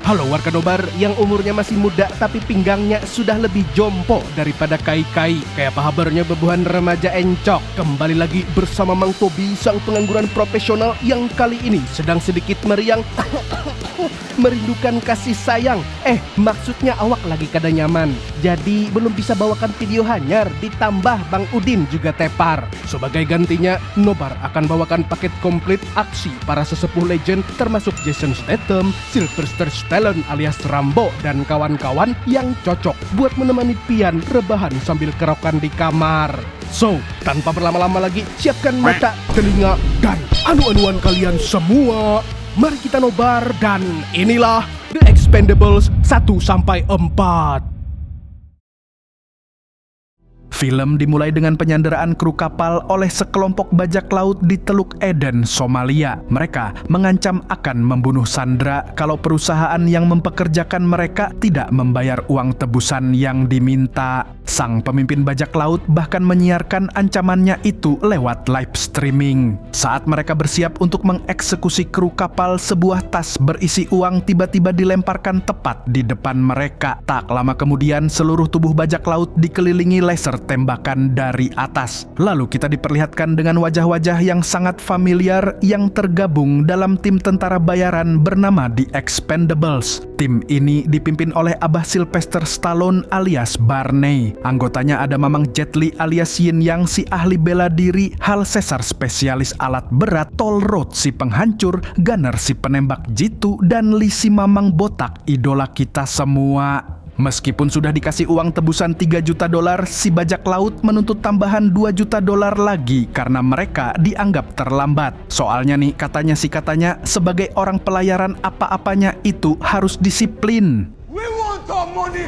Halo warga nobar yang umurnya masih muda tapi pinggangnya sudah lebih jompo daripada kai-kai. Kayak apa kabarnya bebuhan remaja encok? Kembali lagi bersama Mang Tobi, sang pengangguran profesional yang kali ini sedang sedikit meriang merindukan kasih sayang. Maksudnya awak lagi kada nyaman, jadi belum bisa bawakan video hanyar, ditambah Bang Udin juga tepar. Sebagai gantinya, Nobar akan bawakan paket komplit aksi para sesepuh legend termasuk Jason Statham, Sylvester Stallone alias Rambo dan kawan-kawan yang cocok buat menemani pian rebahan sambil kerokan di kamar. So, tanpa berlama-lama lagi, siapkan mata, telinga, dan anu-anuan kalian semua. Mari kita nobar dan inilah The Expendables 1-4. Film dimulai dengan penyanderaan kru kapal oleh sekelompok bajak laut di Teluk Eden, Somalia. Mereka mengancam akan membunuh Sandra kalau perusahaan yang mempekerjakan mereka tidak membayar uang tebusan yang diminta. Sang pemimpin bajak laut bahkan menyiarkan ancamannya itu lewat live streaming. Saat mereka bersiap untuk mengeksekusi kru kapal, sebuah tas berisi uang tiba-tiba dilemparkan tepat di depan mereka. Tak lama kemudian, seluruh tubuh bajak laut dikelilingi laser tembakan dari atas. Lalu kita diperlihatkan dengan wajah-wajah yang sangat familiar yang tergabung dalam tim tentara bayaran bernama The Expendables. Tim ini dipimpin oleh Abah Sylvester Stallone alias Barney. Anggotanya ada Mamang Jet Li alias Yin Yang si ahli bela diri, Hal Caesar spesialis alat berat, Toll Road si penghancur, Gunner si penembak jitu, dan Lee si Mamang botak idola kita semua. Meskipun sudah dikasih uang tebusan $3 juta, si bajak laut menuntut tambahan $2 juta lagi karena mereka dianggap terlambat. Soalnya nih, katanya sebagai orang pelayaran apa-apanya itu harus disiplin. We want our money.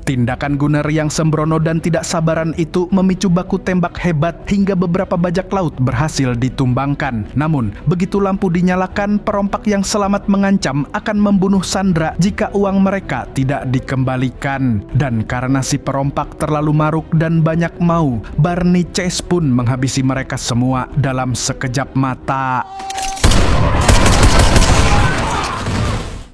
Tindakan Gunner yang sembrono dan tidak sabaran itu memicu baku tembak hebat hingga beberapa bajak laut berhasil ditumbangkan. Namun, begitu lampu dinyalakan, perompak yang selamat mengancam akan membunuh Sandra jika uang mereka tidak dikembalikan. Dan karena si perompak terlalu maruk dan banyak mau, Barney Chase pun menghabisi mereka semua dalam sekejap mata.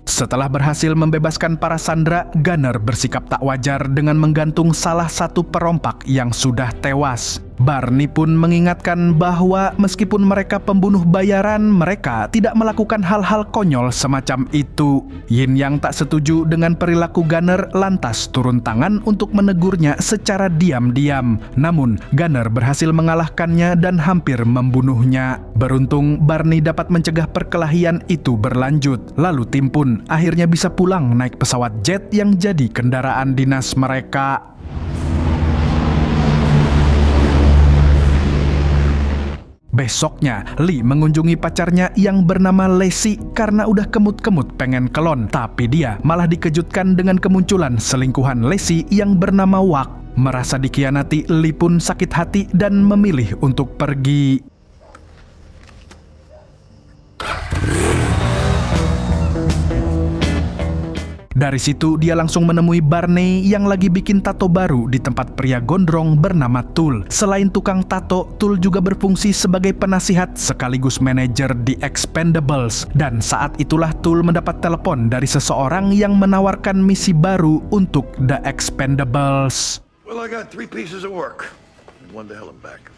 Setelah berhasil membebaskan para sandera, Gunner bersikap tak wajar dengan menggantung salah satu perompak yang sudah tewas. Barney pun mengingatkan bahwa meskipun mereka pembunuh bayaran, mereka tidak melakukan hal-hal konyol semacam itu. Yin Yang tak setuju dengan perilaku Gunner lantas turun tangan untuk menegurnya secara diam-diam. Namun, Gunner berhasil mengalahkannya dan hampir membunuhnya. Beruntung, Barney dapat mencegah perkelahian itu berlanjut. Lalu tim pun akhirnya bisa pulang naik pesawat jet yang jadi kendaraan dinas mereka. Besoknya, Lee mengunjungi pacarnya yang bernama Lacey karena udah kemut-kemut pengen kelon. Tapi dia malah dikejutkan dengan kemunculan selingkuhan Lacey yang bernama Wak. Merasa dikhianati, Lee pun sakit hati dan memilih untuk pergi. Dari situ dia langsung menemui Barney yang lagi bikin tato baru di tempat pria gondrong bernama Tool. Selain tukang tato, Tool juga berfungsi sebagai penasihat sekaligus manajer The Expendables. Dan saat itulah Tool mendapat telepon dari seseorang yang menawarkan misi baru untuk The Expendables. Well, I got 3 pieces of work and one to hell and back.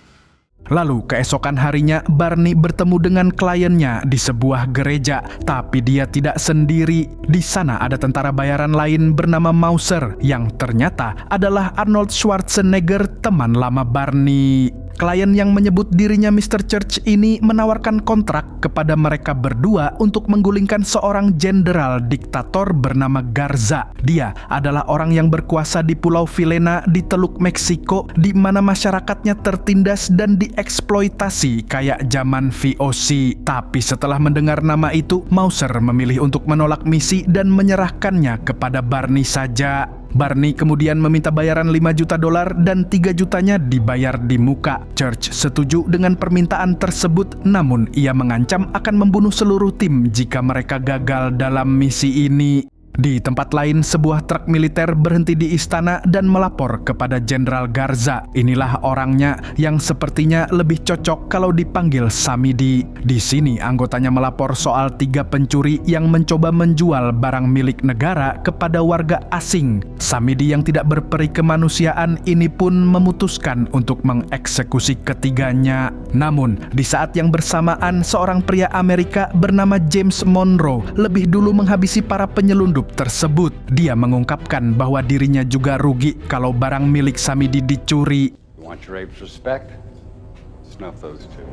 Lalu keesokan harinya Barney bertemu dengan kliennya di sebuah gereja, tapi dia tidak sendiri. Di sana ada tentara bayaran lain bernama Mauser yang ternyata adalah Arnold Schwarzenegger, teman lama Barney. Klien yang menyebut dirinya Mr. Church ini menawarkan kontrak kepada mereka berdua untuk menggulingkan seorang jenderal diktator bernama Garza. Dia adalah orang yang berkuasa di Pulau Vilena di Teluk Meksiko, di mana masyarakatnya tertindas dan dieksploitasi kayak zaman VOC. Tapi setelah mendengar nama itu, Mauser memilih untuk menolak misi dan menyerahkannya kepada Barney saja. Barney kemudian meminta bayaran $5 juta dan 3 jutanya dibayar di muka. Church setuju dengan permintaan tersebut, namun ia mengancam akan membunuh seluruh tim jika mereka gagal dalam misi ini. Di tempat lain, sebuah truk militer berhenti di istana dan melapor kepada Jenderal Garza. Inilah orangnya yang sepertinya lebih cocok kalau dipanggil Samidi. Di sini anggotanya melapor soal 3 pencuri yang mencoba menjual barang milik negara kepada warga asing. Samidi yang tidak berperi kemanusiaan ini pun memutuskan untuk mengeksekusi ketiganya. Namun, di saat yang bersamaan, seorang pria Amerika bernama James Monroe lebih dulu menghabisi para penyelundup tersebut. Dia mengungkapkan bahwa dirinya juga rugi kalau barang milik Samidi dicuri. You want your apes respect? Snuff those two.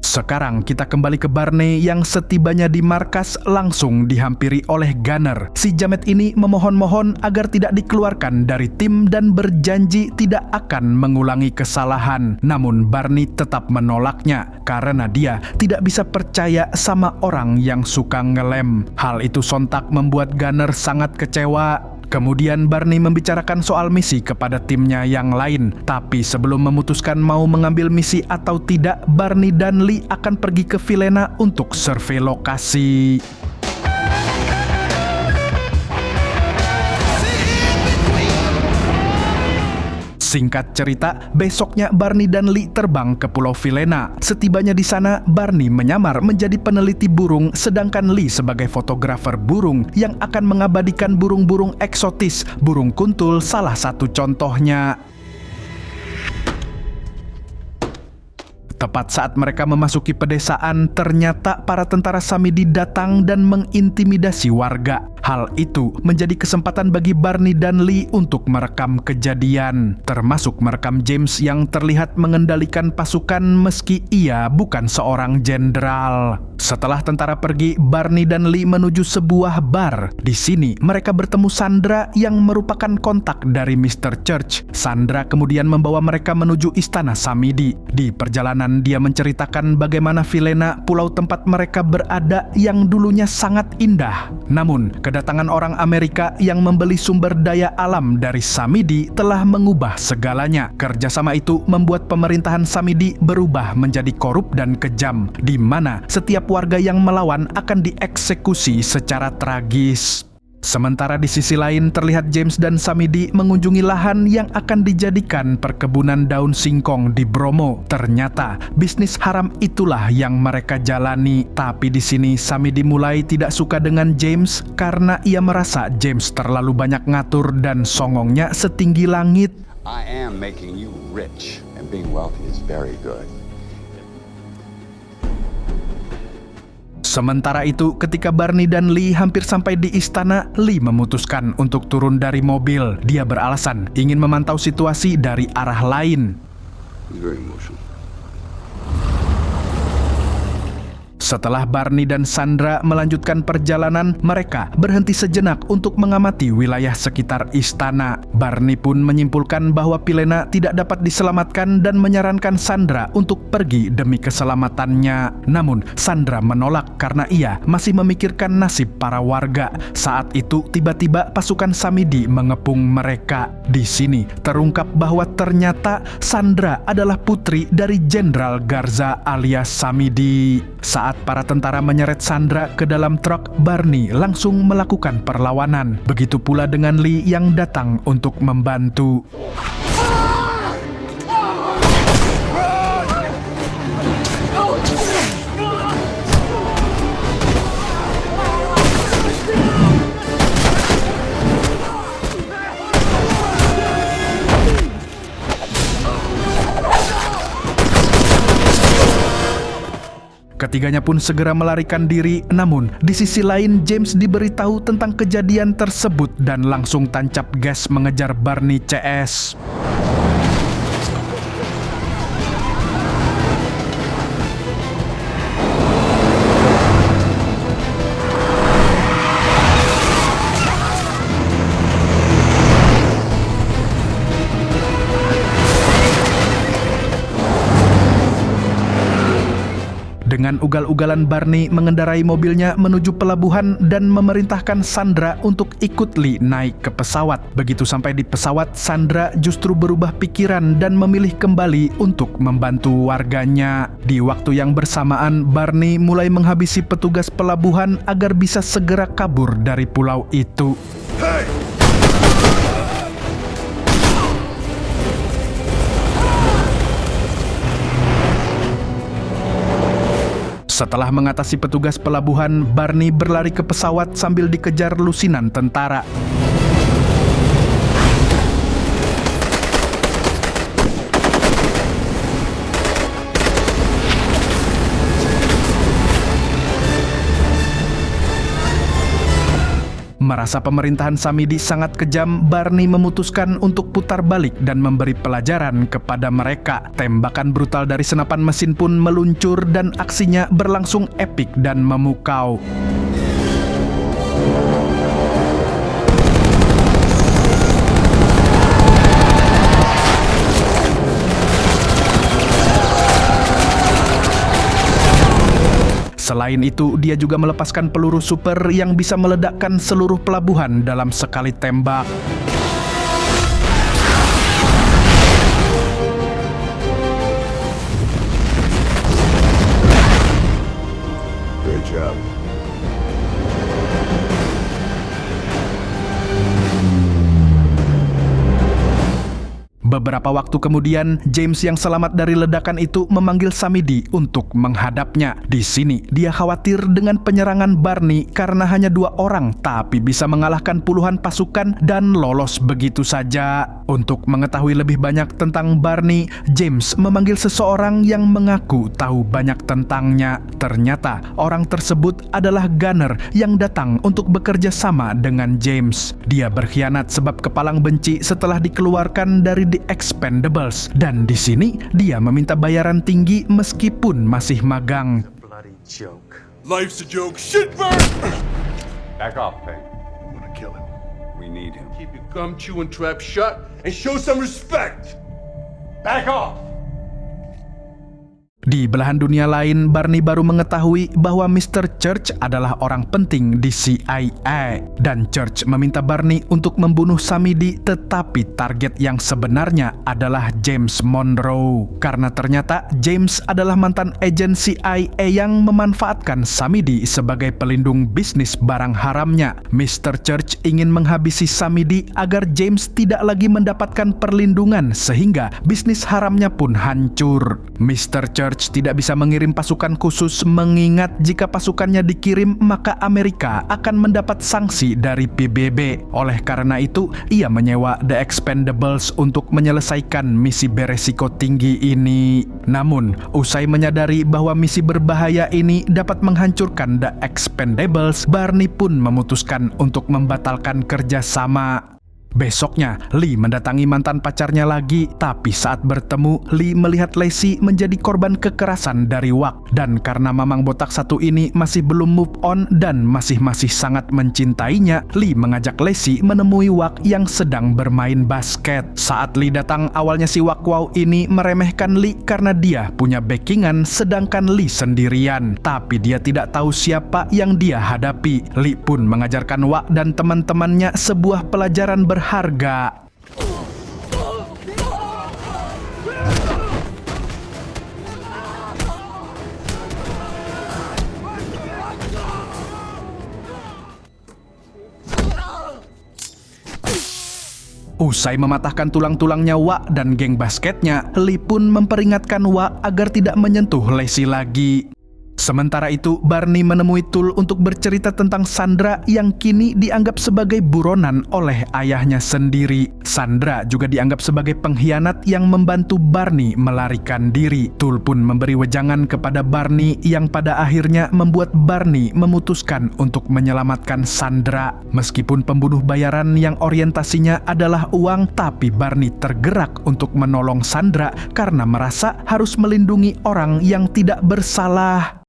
Sekarang kita kembali ke Barney yang setibanya di markas langsung dihampiri oleh Gunner. Si jamet ini memohon-mohon agar tidak dikeluarkan dari tim dan berjanji tidak akan mengulangi kesalahan. Namun Barney tetap menolaknya karena dia tidak bisa percaya sama orang yang suka ngelem. Hal itu sontak membuat Gunner sangat kecewa. Kemudian Barney membicarakan soal misi kepada timnya yang lain. Tapi sebelum memutuskan mau mengambil misi atau tidak, Barney dan Lee akan pergi ke Vilena untuk survei lokasi. Singkat cerita, besoknya Barney dan Lee terbang ke Pulau Vilena. Setibanya di sana, Barney menyamar menjadi peneliti burung, sedangkan Lee sebagai fotografer burung yang akan mengabadikan burung-burung eksotis. Burung kuntul salah satu contohnya. Tepat saat mereka memasuki pedesaan, ternyata para tentara Samidi datang dan mengintimidasi warga. Hal itu menjadi kesempatan bagi Barney dan Lee untuk merekam kejadian, termasuk merekam James yang terlihat mengendalikan pasukan meski ia bukan seorang jenderal. Setelah tentara pergi, Barney dan Lee menuju sebuah bar. Di sini mereka bertemu Sandra yang merupakan kontak dari Mr. Church. Sandra kemudian membawa mereka menuju istana Samidi. Di perjalanan dia menceritakan bagaimana Vilena, pulau tempat mereka berada yang dulunya sangat indah. Namun, kedatangan orang Amerika yang membeli sumber daya alam dari Samidi telah mengubah segalanya. Kerjasama itu membuat pemerintahan Samidi berubah menjadi korup dan kejam, di mana setiap warga yang melawan akan dieksekusi secara tragis. Sementara di sisi lain terlihat James dan Samidi mengunjungi lahan yang akan dijadikan perkebunan daun singkong di Bromo. Ternyata bisnis haram itulah yang mereka jalani. Tapi di sini Samidi mulai tidak suka dengan James karena ia merasa James terlalu banyak ngatur dan songongnya setinggi langit. I am making you rich, and being wealthy is very good. Sementara itu, ketika Barney dan Lee hampir sampai di istana, Lee memutuskan untuk turun dari mobil. Dia beralasan ingin memantau situasi dari arah lain. He's very emotional. Setelah Barney dan Sandra melanjutkan perjalanan, mereka berhenti sejenak untuk mengamati wilayah sekitar istana. Barney pun menyimpulkan bahwa Vilena tidak dapat diselamatkan dan menyarankan Sandra untuk pergi demi keselamatannya. Namun, Sandra menolak karena ia masih memikirkan nasib para warga. Saat itu, tiba-tiba pasukan Samidi mengepung mereka. Di sini terungkap bahwa ternyata Sandra adalah putri dari Jenderal Garza alias Samidi. Saat para tentara menyeret Sandra ke dalam truk, Barney langsung melakukan perlawanan. Begitu pula dengan Lee yang datang untuk membantu. Ketiganya pun segera melarikan diri, namun di sisi lain James diberitahu tentang kejadian tersebut dan langsung tancap gas mengejar Barney CS. Dengan ugal-ugalan Barney mengendarai mobilnya menuju pelabuhan dan memerintahkan Sandra untuk ikut Lee naik ke pesawat. Begitu sampai di pesawat, Sandra justru berubah pikiran dan memilih kembali untuk membantu warganya. Di waktu yang bersamaan, Barney mulai menghabisi petugas pelabuhan agar bisa segera kabur dari pulau itu. Hey! Setelah mengatasi petugas pelabuhan, Barney berlari ke pesawat sambil dikejar lusinan tentara. Merasa pemerintahan Samidi sangat kejam, Barney memutuskan untuk putar balik dan memberi pelajaran kepada mereka. Tembakan brutal dari senapan mesin pun meluncur dan aksinya berlangsung epik dan memukau. Selain itu, dia juga melepaskan peluru super yang bisa meledakkan seluruh pelabuhan dalam sekali tembak. Great job. Beberapa waktu kemudian, James yang selamat dari ledakan itu memanggil Samidi untuk menghadapnya. Di sini, dia khawatir dengan penyerangan Barney karena hanya 2 orang, tapi bisa mengalahkan puluhan pasukan dan lolos begitu saja. Untuk mengetahui lebih banyak tentang Barney, James memanggil seseorang yang mengaku tahu banyak tentangnya. Ternyata, orang tersebut adalah Gunner yang datang untuk bekerja sama dengan James. Dia berkhianat sebab kepalang benci setelah dikeluarkan dari The Expendables, dan di sini dia meminta bayaran tinggi meskipun masih magang. Bloody joke. Life's a joke. Shitbird! Back off, Peg. I'm gonna kill him. We need him. Keep your gum chewing trap shut and show some respect. Back off! Di belahan dunia lain, Barney baru mengetahui bahwa Mr. Church adalah orang penting di CIA. Dan Church meminta Barney untuk membunuh Samidi, tetapi target yang sebenarnya adalah James Monroe. Karena ternyata James adalah mantan agen CIA yang memanfaatkan Samidi sebagai pelindung bisnis barang haramnya. Mr. Church ingin menghabisi Samidi agar James tidak lagi mendapatkan perlindungan sehingga bisnis haramnya pun hancur. Mr. Church tidak bisa mengirim pasukan khusus mengingat jika pasukannya dikirim maka Amerika akan mendapat sanksi dari PBB. Oleh karena itu, ia menyewa The Expendables untuk menyelesaikan misi beresiko tinggi ini. Namun, usai menyadari bahwa misi berbahaya ini dapat menghancurkan The Expendables, Barney pun memutuskan untuk membatalkan kerjasama. Besoknya, Lee mendatangi mantan pacarnya lagi, tapi saat bertemu, Lee melihat Lacey menjadi korban kekerasan dari Wak. Dan karena mamang botak satu ini masih belum move on dan masih sangat mencintainya, Lee mengajak Lacey menemui Wak yang sedang bermain basket. Saat Lee datang, awalnya si Wak Wow ini meremehkan Lee karena dia punya backingan sedangkan Lee sendirian. Tapi dia tidak tahu siapa yang dia hadapi. Lee pun mengajarkan Wak dan teman-temannya sebuah pelajaran berharga. Usai mematahkan tulang-tulangnya Wak dan geng basketnya, Lee pun memperingatkan Wak agar tidak menyentuh Lacey lagi. Sementara itu, Barney menemui Tool untuk bercerita tentang Sandra yang kini dianggap sebagai buronan oleh ayahnya sendiri. Sandra juga dianggap sebagai pengkhianat yang membantu Barney melarikan diri. Tool pun memberi wejangan kepada Barney yang pada akhirnya membuat Barney memutuskan untuk menyelamatkan Sandra. Meskipun pembunuh bayaran yang orientasinya adalah uang, tapi Barney tergerak untuk menolong Sandra karena merasa harus melindungi orang yang tidak bersalah.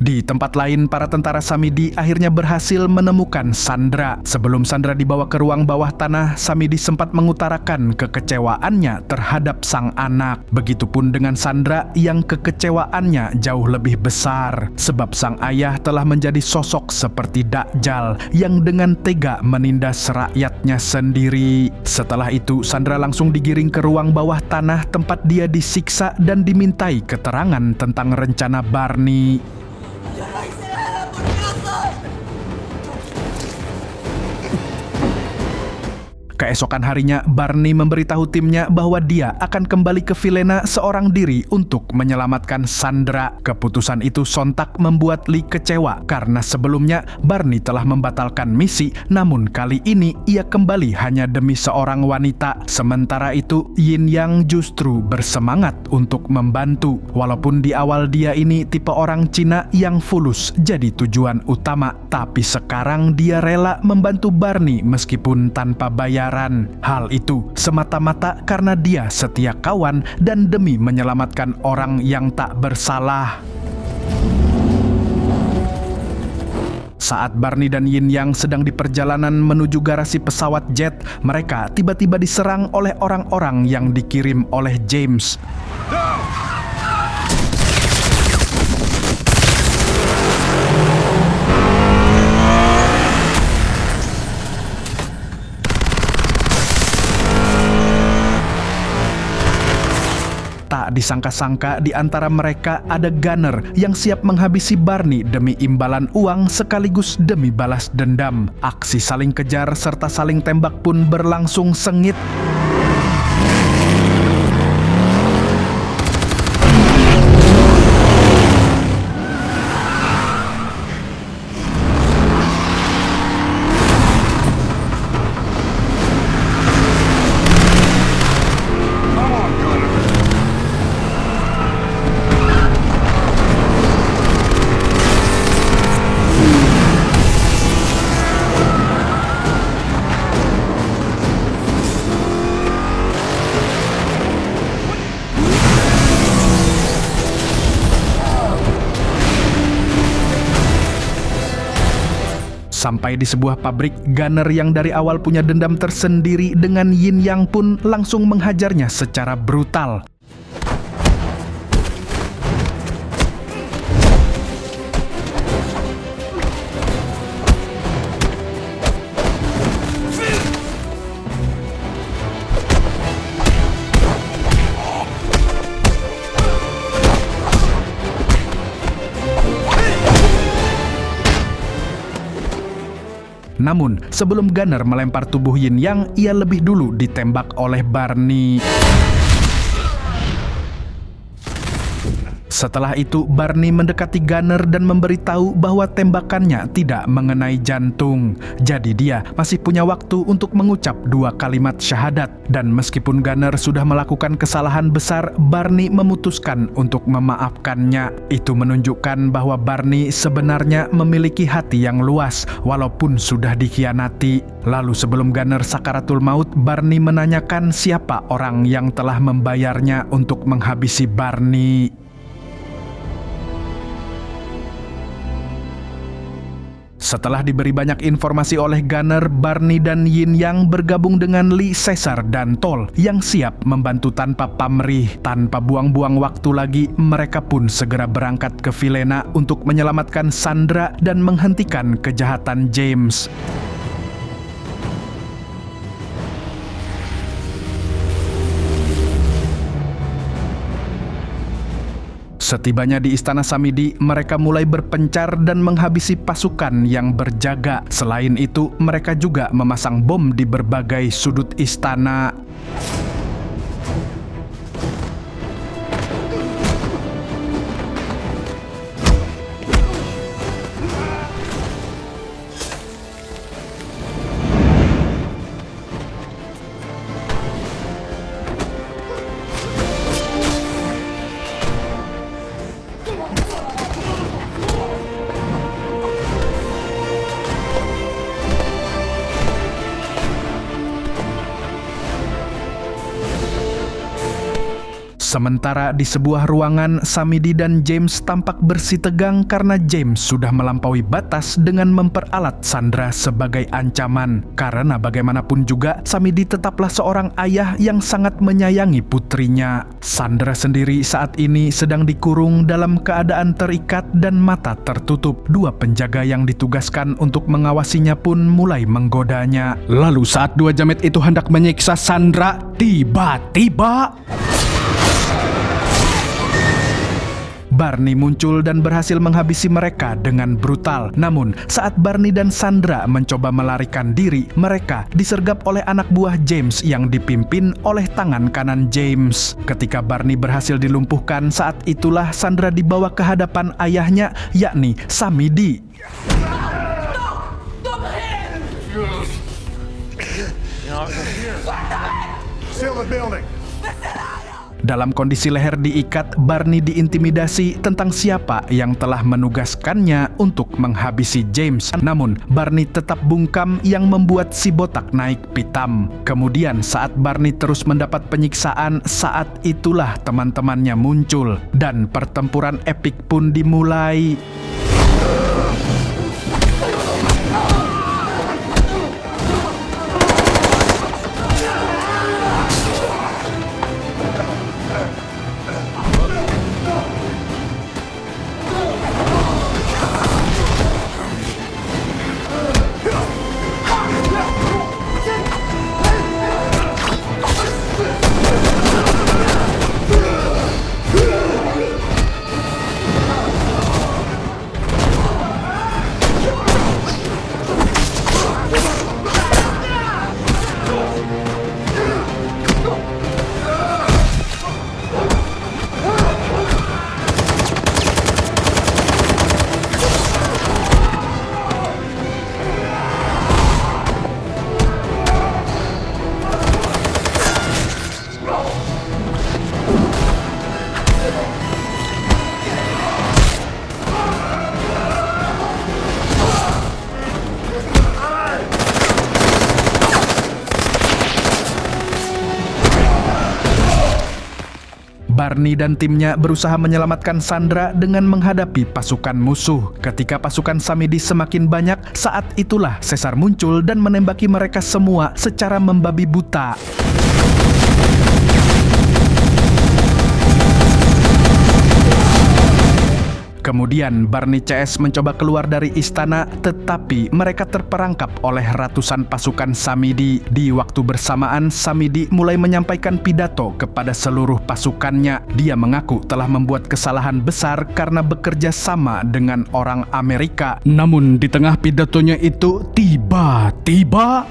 Di tempat lain, para tentara Samidi akhirnya berhasil menemukan Sandra. Sebelum Sandra dibawa ke ruang bawah tanah, Samidi sempat mengutarakan kekecewaannya terhadap sang anak. Begitupun dengan Sandra yang kekecewaannya jauh lebih besar, sebab sang ayah telah menjadi sosok seperti Dajjal yang dengan tega menindas rakyatnya sendiri. Setelah itu, Sandra langsung digiring ke ruang bawah tanah tempat dia disiksa dan dimintai keterangan tentang rencana Barney. Keesokan harinya, Barney memberitahu timnya bahwa dia akan kembali ke Vilena seorang diri untuk menyelamatkan Sandra. Keputusan itu sontak membuat Lee kecewa karena sebelumnya Barney telah membatalkan misi, namun kali ini ia kembali hanya demi seorang wanita. Sementara itu, Yin Yang justru bersemangat untuk membantu. Walaupun di awal dia ini tipe orang Cina yang fulus jadi tujuan utama, tapi sekarang dia rela membantu Barney meskipun tanpa bayar. Hal itu semata-mata karena dia setia kawan dan demi menyelamatkan orang yang tak bersalah. Saat Barney dan Yin Yang sedang di perjalanan menuju garasi pesawat jet, mereka tiba-tiba diserang oleh orang-orang yang dikirim oleh James. Tak disangka-sangka di antara mereka ada gunner yang siap menghabisi Barney demi imbalan uang sekaligus demi balas dendam. Aksi saling kejar serta saling tembak pun berlangsung sengit. Sampai di sebuah pabrik, gunner yang dari awal punya dendam tersendiri dengan Yin Yang pun langsung menghajarnya secara brutal. Namun, sebelum gunner melempar tubuh Yin Yang, ia lebih dulu ditembak oleh Barney. Setelah itu, Barney mendekati gunner dan memberitahu bahwa tembakannya tidak mengenai jantung. Jadi dia masih punya waktu untuk mengucap 2 kalimat syahadat. Dan meskipun gunner sudah melakukan kesalahan besar, Barney memutuskan untuk memaafkannya. Itu menunjukkan bahwa Barney sebenarnya memiliki hati yang luas, walaupun sudah dikhianati. Lalu sebelum gunner sakaratul maut, Barney menanyakan siapa orang yang telah membayarnya untuk menghabisi Barney. Setelah diberi banyak informasi oleh gunner, Barney dan Yin Yang bergabung dengan Lee, Caesar, dan Tol yang siap membantu tanpa pamrih. Tanpa buang-buang waktu lagi, mereka pun segera berangkat ke Vilena untuk menyelamatkan Sandra dan menghentikan kejahatan James. Setibanya di istana Samidi, mereka mulai berpencar dan menghabisi pasukan yang berjaga. Selain itu, mereka juga memasang bom di berbagai sudut istana. Sementara di sebuah ruangan, Samidi dan James tampak bersitegang karena James sudah melampaui batas dengan memperalat Sandra sebagai ancaman. Karena bagaimanapun juga, Samidi tetaplah seorang ayah yang sangat menyayangi putrinya. Sandra sendiri saat ini sedang dikurung dalam keadaan terikat dan mata tertutup. Dua penjaga yang ditugaskan untuk mengawasinya pun mulai menggodanya. Lalu saat dua jamet itu hendak menyiksa Sandra, tiba-tiba Barney muncul dan berhasil menghabisi mereka dengan brutal. Namun, saat Barney dan Sandra mencoba melarikan diri, mereka disergap oleh anak buah James yang dipimpin oleh tangan kanan James. Ketika Barney berhasil dilumpuhkan, saat itulah Sandra dibawa ke hadapan ayahnya, yakni Samidi. Seal the building. Dalam kondisi leher diikat, Barney diintimidasi tentang siapa yang telah menugaskannya untuk menghabisi James. Namun, Barney tetap bungkam yang membuat si botak naik pitam. Kemudian saat Barney terus mendapat penyiksaan, saat itulah teman-temannya muncul dan pertempuran epik pun dimulai. Barney dan timnya berusaha menyelamatkan Sandra dengan menghadapi pasukan musuh. Ketika pasukan Samidi semakin banyak, saat itulah Caesar muncul dan menembaki mereka semua secara membabi buta. Kemudian Barney CS mencoba keluar dari istana, tetapi mereka terperangkap oleh ratusan pasukan Samidi. Di waktu bersamaan, Samidi mulai menyampaikan pidato kepada seluruh pasukannya. Dia mengaku telah membuat kesalahan besar karena bekerja sama dengan orang Amerika. Namun di tengah pidatonya itu, tiba-tiba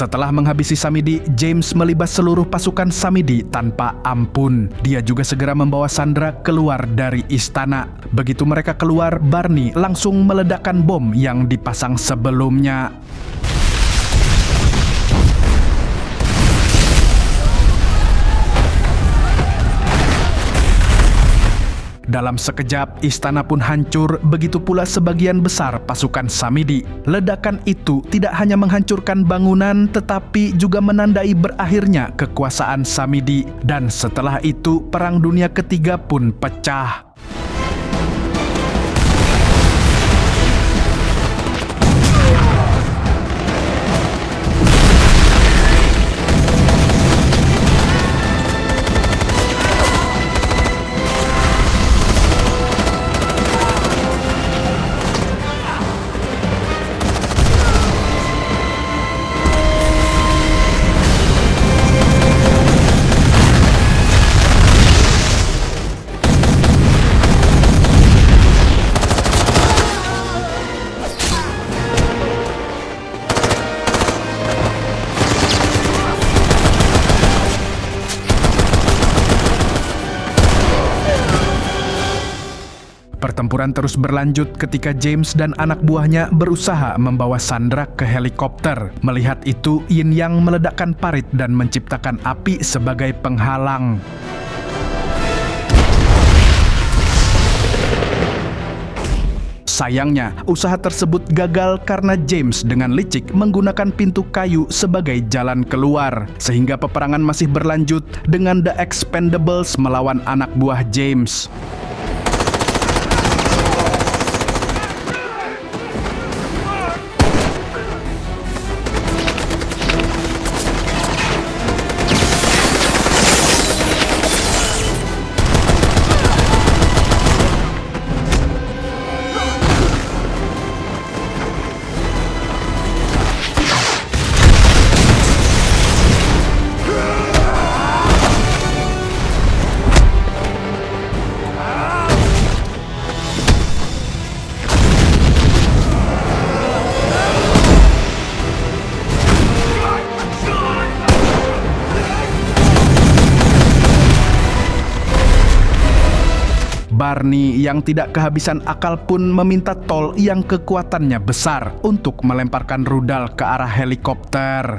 setelah menghabisi Samidi, James melibas seluruh pasukan Samidi tanpa ampun. Dia juga segera membawa Sandra keluar dari istana. Begitu mereka keluar, Barney langsung meledakkan bom yang dipasang sebelumnya. Dalam sekejap, istana pun hancur, begitu pula sebagian besar pasukan Samidi. Ledakan itu tidak hanya menghancurkan bangunan, tetapi juga menandai berakhirnya kekuasaan Samidi. Dan setelah itu, Perang Dunia Ketiga pun pecah. Pertempuran terus berlanjut ketika James dan anak buahnya berusaha membawa Sandra ke helikopter. Melihat itu, Yin Yang meledakkan parit dan menciptakan api sebagai penghalang. Sayangnya, usaha tersebut gagal karena James dengan licik menggunakan pintu kayu sebagai jalan keluar, sehingga peperangan masih berlanjut dengan The Expendables melawan anak buah James. Barney yang tidak kehabisan akal pun meminta Tol yang kekuatannya besar untuk melemparkan rudal ke arah helikopter.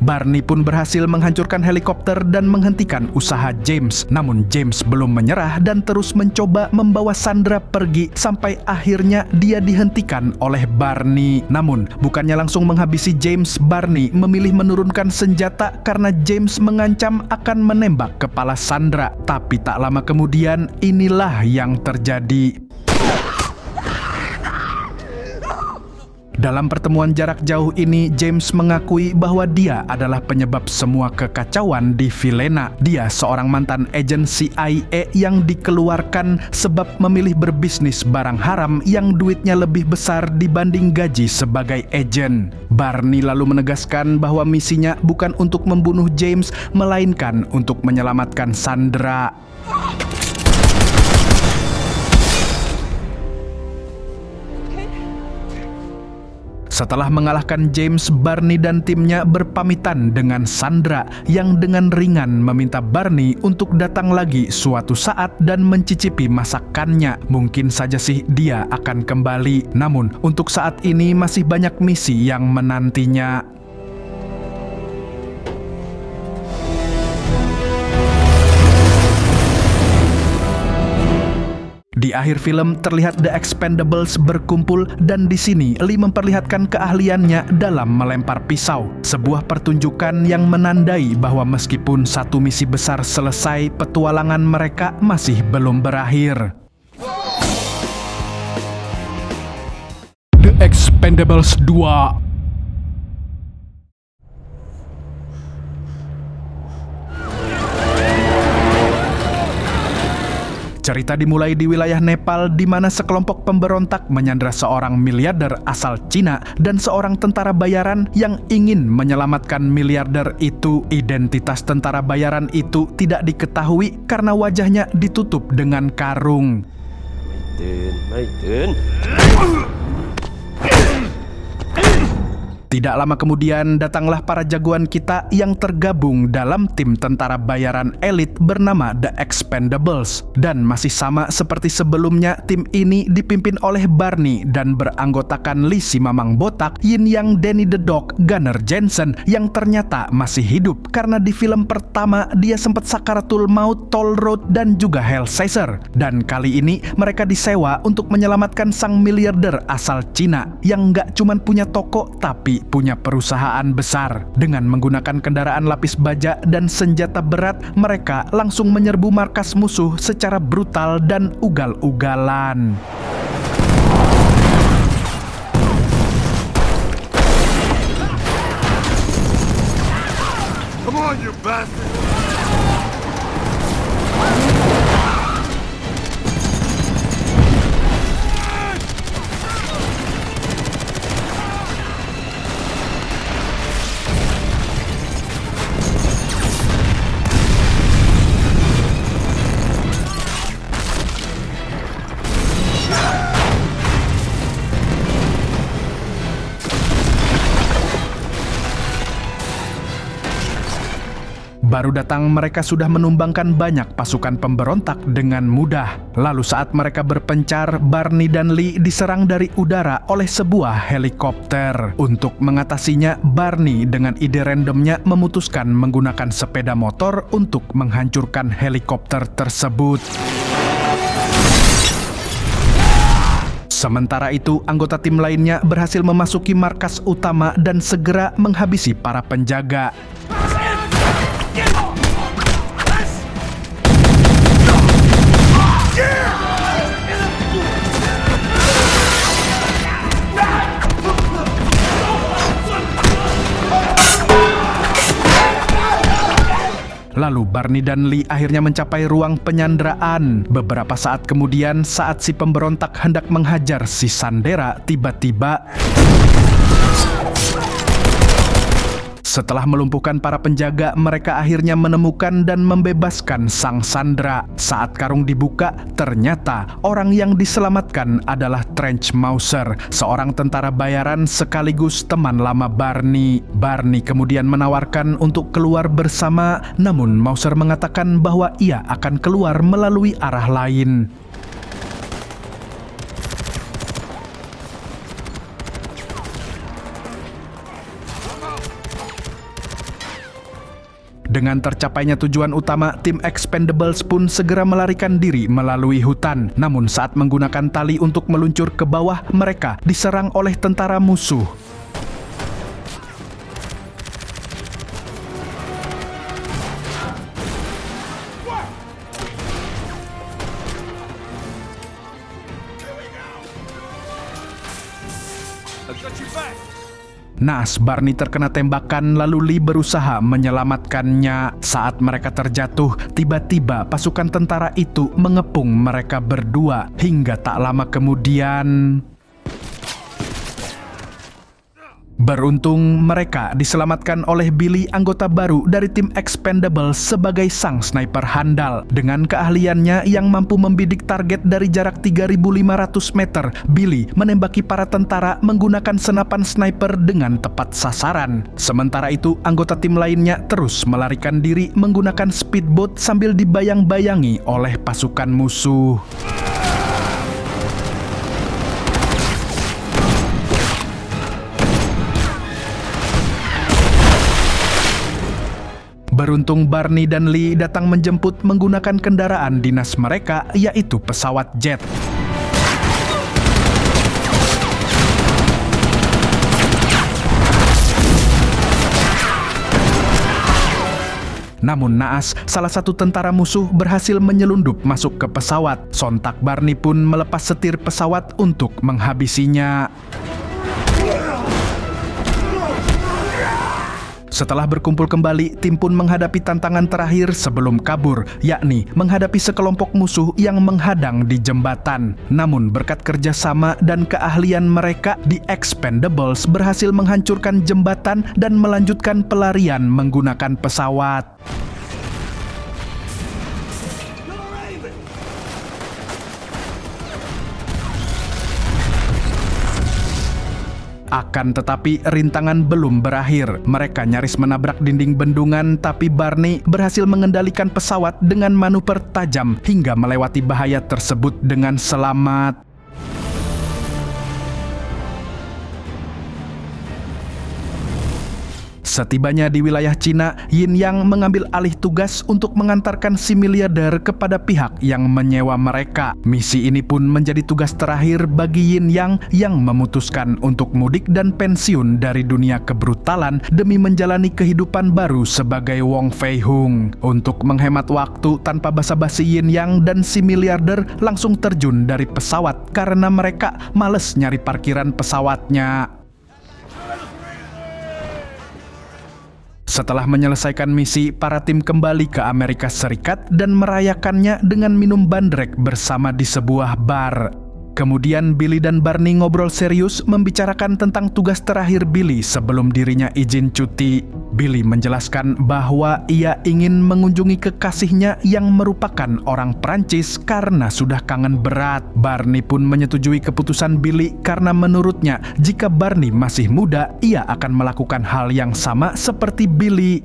Barney pun berhasil menghancurkan helikopter dan menghentikan usaha James. Namun James belum menyerah dan terus mencoba membawa Sandra pergi sampai akhirnya dia dihentikan oleh Barney. Namun bukannya langsung menghabisi James, Barney memilih menurunkan senjata karena James mengancam akan menembak kepala Sandra. Tapi tak lama kemudian inilah yang terjadi. Dalam pertemuan jarak jauh ini, James mengakui bahwa dia adalah penyebab semua kekacauan di Vilena. Dia seorang mantan agen CIA yang dikeluarkan sebab memilih berbisnis barang haram yang duitnya lebih besar dibanding gaji sebagai agen. Barney lalu menegaskan bahwa misinya bukan untuk membunuh James, melainkan untuk menyelamatkan Sandra. Setelah mengalahkan James, Barney dan timnya berpamitan dengan Sandra yang dengan ringan meminta Barney untuk datang lagi suatu saat dan mencicipi masakannya. Mungkin saja sih dia akan kembali, namun untuk saat ini masih banyak misi yang menantinya. Di akhir film terlihat The Expendables berkumpul dan di sini Lee memperlihatkan keahliannya dalam melempar pisau. Sebuah pertunjukan yang menandai bahwa meskipun satu misi besar selesai, petualangan mereka masih belum berakhir. The Expendables 2. Cerita dimulai di wilayah Nepal di mana sekelompok pemberontak menyandra seorang miliarder asal Cina dan seorang tentara bayaran yang ingin menyelamatkan miliarder itu. Identitas tentara bayaran itu tidak diketahui karena wajahnya ditutup dengan karung. Tidak lama kemudian datanglah para jagoan kita yang tergabung dalam tim tentara bayaran elit bernama The Expendables. Dan masih sama seperti sebelumnya, tim ini dipimpin oleh Barney dan beranggotakan Lee si Mamang Botak, Yin Yang, Danny the Dog, Gunnar Jensen yang ternyata masih hidup karena di film pertama dia sempat sakaratul maut, Toll Road dan juga Hellraiser. Dan kali ini mereka disewa untuk menyelamatkan sang miliarder asal Cina yang nggak cuman punya toko tapi punya perusahaan besar. Dengan menggunakan kendaraan lapis baja dan senjata berat, mereka langsung menyerbu markas musuh secara brutal dan ugal-ugalan. Come on, you bastard! Baru datang mereka sudah menumbangkan banyak pasukan pemberontak dengan mudah. Lalu saat mereka berpencar, Barney dan Lee diserang dari udara oleh sebuah helikopter. Untuk mengatasinya, Barney dengan ide randomnya memutuskan menggunakan sepeda motor untuk menghancurkan helikopter tersebut. Sementara itu, anggota tim lainnya berhasil memasuki markas utama dan segera menghabisi para penjaga. Lalu Barney dan Lee akhirnya mencapai ruang penyanderaan. Beberapa saat kemudian, saat si pemberontak hendak menghajar si Sandera, tiba-tiba setelah melumpuhkan para penjaga, mereka akhirnya menemukan dan membebaskan sang Sandera. Saat karung dibuka, ternyata orang yang diselamatkan adalah Trench Mauser, seorang tentara bayaran sekaligus teman lama Barney. Barney kemudian menawarkan untuk keluar bersama, namun Mauser mengatakan bahwa ia akan keluar melalui arah lain. Dengan tercapainya tujuan utama, tim Expendables pun segera melarikan diri melalui hutan. Namun saat menggunakan tali untuk meluncur ke bawah, mereka diserang oleh tentara musuh. Naas Barney terkena tembakan, lalu Lee berusaha menyelamatkannya. Saat mereka terjatuh, tiba-tiba pasukan tentara itu mengepung mereka berdua. Hingga tak lama kemudian, beruntung mereka diselamatkan oleh Billy, anggota baru dari tim Expendables sebagai sang sniper handal. Dengan keahliannya yang mampu membidik target dari jarak 3.500 meter, Billy menembaki para tentara menggunakan senapan sniper dengan tepat sasaran. Sementara itu, anggota tim lainnya terus melarikan diri menggunakan speedboat sambil dibayang-bayangi oleh pasukan musuh. Beruntung Barney dan Lee datang menjemput menggunakan kendaraan dinas mereka, yaitu pesawat jet. Namun naas, salah satu tentara musuh berhasil menyelundup masuk ke pesawat. Sontak Barney pun melepas setir pesawat untuk menghabisinya. Setelah berkumpul kembali, tim pun menghadapi tantangan terakhir sebelum kabur, yakni menghadapi sekelompok musuh yang menghadang di jembatan. Namun berkat kerjasama dan keahlian mereka, The Expendables berhasil menghancurkan jembatan dan melanjutkan pelarian menggunakan pesawat. Akan tetapi rintangan belum berakhir. Mereka nyaris menabrak dinding bendungan, tapi Barney berhasil mengendalikan pesawat dengan manuver tajam hingga melewati bahaya tersebut dengan selamat. Setibanya di wilayah Cina, Yin Yang mengambil alih tugas untuk mengantarkan si miliarder kepada pihak yang menyewa mereka. Misi ini pun menjadi tugas terakhir bagi Yin Yang yang memutuskan untuk mudik dan pensiun dari dunia kebrutalan demi menjalani kehidupan baru sebagai Wong Fei Hung. Untuk menghemat waktu, tanpa basa-basi Yin Yang dan si miliarder langsung terjun dari pesawat karena mereka males nyari parkiran pesawatnya. Setelah menyelesaikan misi, para tim kembali ke Amerika Serikat dan merayakannya dengan minum bandrek bersama di sebuah bar. Kemudian Billy dan Barney ngobrol serius membicarakan tentang tugas terakhir Billy sebelum dirinya izin cuti. Billy menjelaskan bahwa ia ingin mengunjungi kekasihnya yang merupakan orang Prancis karena sudah kangen berat. Barney pun menyetujui keputusan Billy karena menurutnya jika Barney masih muda, ia akan melakukan hal yang sama seperti Billy.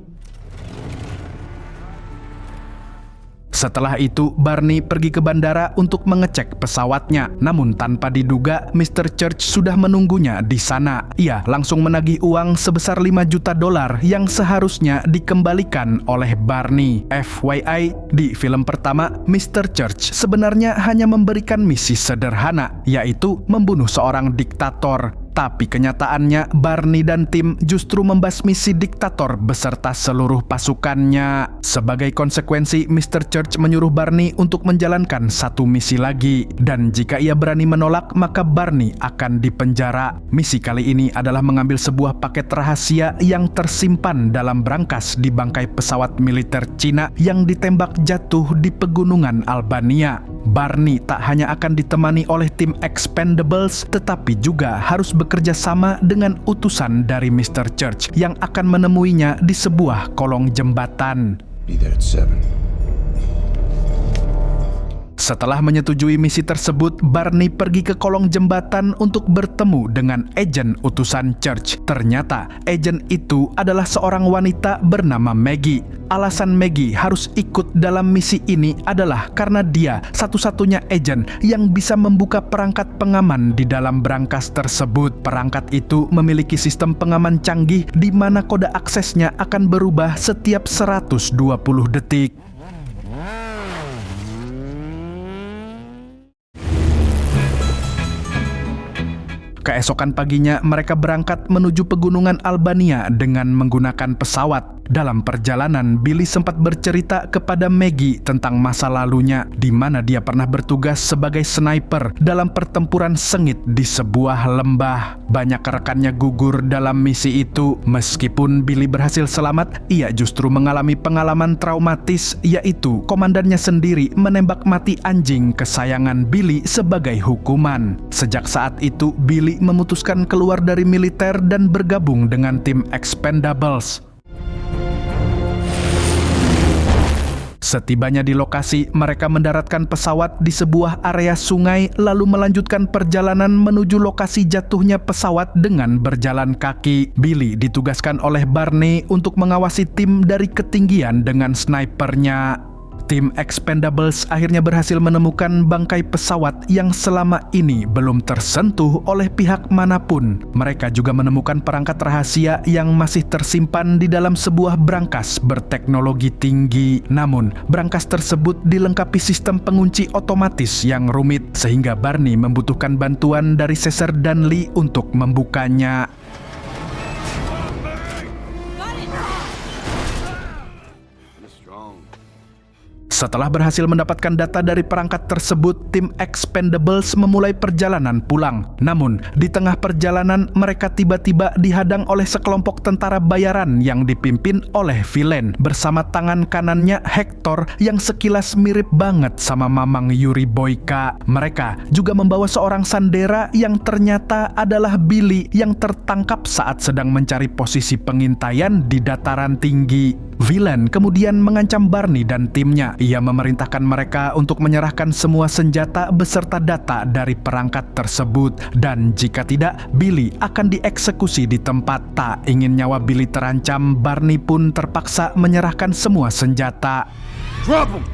Setelah itu, Barney pergi ke bandara untuk mengecek pesawatnya. Namun tanpa diduga, Mr. Church sudah menunggunya di sana. Ia langsung menagih uang sebesar $5 juta yang seharusnya dikembalikan oleh Barney. FYI, di film pertama, Mr. Church sebenarnya hanya memberikan misi sederhana, yaitu membunuh seorang diktator. Tapi kenyataannya, Barney dan tim justru membasmi si diktator beserta seluruh pasukannya. Sebagai konsekuensi, Mr. Church menyuruh Barney untuk menjalankan satu misi lagi. Dan jika ia berani menolak, maka Barney akan dipenjara. Misi kali ini adalah mengambil sebuah paket rahasia yang tersimpan dalam brankas di bangkai pesawat militer Cina yang ditembak jatuh di pegunungan Albania. Barney tak hanya akan ditemani oleh tim Expendables, tetapi juga harus bekerja sama dengan utusan dari Mr. Church yang akan menemuinya di sebuah kolong jembatan. Be there at 7. Setelah menyetujui misi tersebut, Barney pergi ke kolong jembatan untuk bertemu dengan agen utusan Church. Ternyata, agen itu adalah seorang wanita bernama Maggie. Alasan Maggie harus ikut dalam misi ini adalah karena dia satu-satunya agen yang bisa membuka perangkat pengaman di dalam brankas tersebut. Perangkat itu memiliki sistem pengaman canggih di mana kode aksesnya akan berubah setiap 120 detik. Keesokan paginya, mereka berangkat menuju pegunungan Albania dengan menggunakan pesawat. Dalam perjalanan, Billy sempat bercerita kepada Maggie tentang masa lalunya, di mana dia pernah bertugas sebagai sniper dalam pertempuran sengit di sebuah lembah. Banyak rekannya gugur dalam misi itu. Meskipun Billy berhasil selamat, ia justru mengalami pengalaman traumatis, yaitu komandannya sendiri menembak mati anjing kesayangan Billy sebagai hukuman. Sejak saat itu, Billy memutuskan keluar dari militer dan bergabung dengan tim Expendables. Setibanya di lokasi, mereka mendaratkan pesawat di sebuah area sungai lalu melanjutkan perjalanan menuju lokasi jatuhnya pesawat dengan berjalan kaki. Billy ditugaskan oleh Barney untuk mengawasi tim dari ketinggian dengan snipernya. Tim Expendables akhirnya berhasil menemukan bangkai pesawat yang selama ini belum tersentuh oleh pihak manapun. Mereka juga menemukan perangkat rahasia yang masih tersimpan di dalam sebuah brankas berteknologi tinggi. Namun, brankas tersebut dilengkapi sistem pengunci otomatis yang rumit, sehingga Barney membutuhkan bantuan dari Caesar dan Lee untuk membukanya. Setelah berhasil mendapatkan data dari perangkat tersebut, tim Expendables memulai perjalanan pulang. Namun, di tengah perjalanan, mereka tiba-tiba dihadang oleh sekelompok tentara bayaran yang dipimpin oleh villain bersama tangan kanannya Hector yang sekilas mirip banget sama Mamang Yuri Boyka. Mereka juga membawa seorang sandera yang ternyata adalah Billy yang tertangkap saat sedang mencari posisi pengintaian di dataran tinggi. Villain kemudian mengancam Barney dan timnya. Ia memerintahkan mereka untuk menyerahkan semua senjata beserta data dari perangkat tersebut. Dan jika tidak, Billy akan dieksekusi di tempat. Tak ingin nyawa Billy terancam, Barney pun terpaksa menyerahkan semua senjata. Drop him!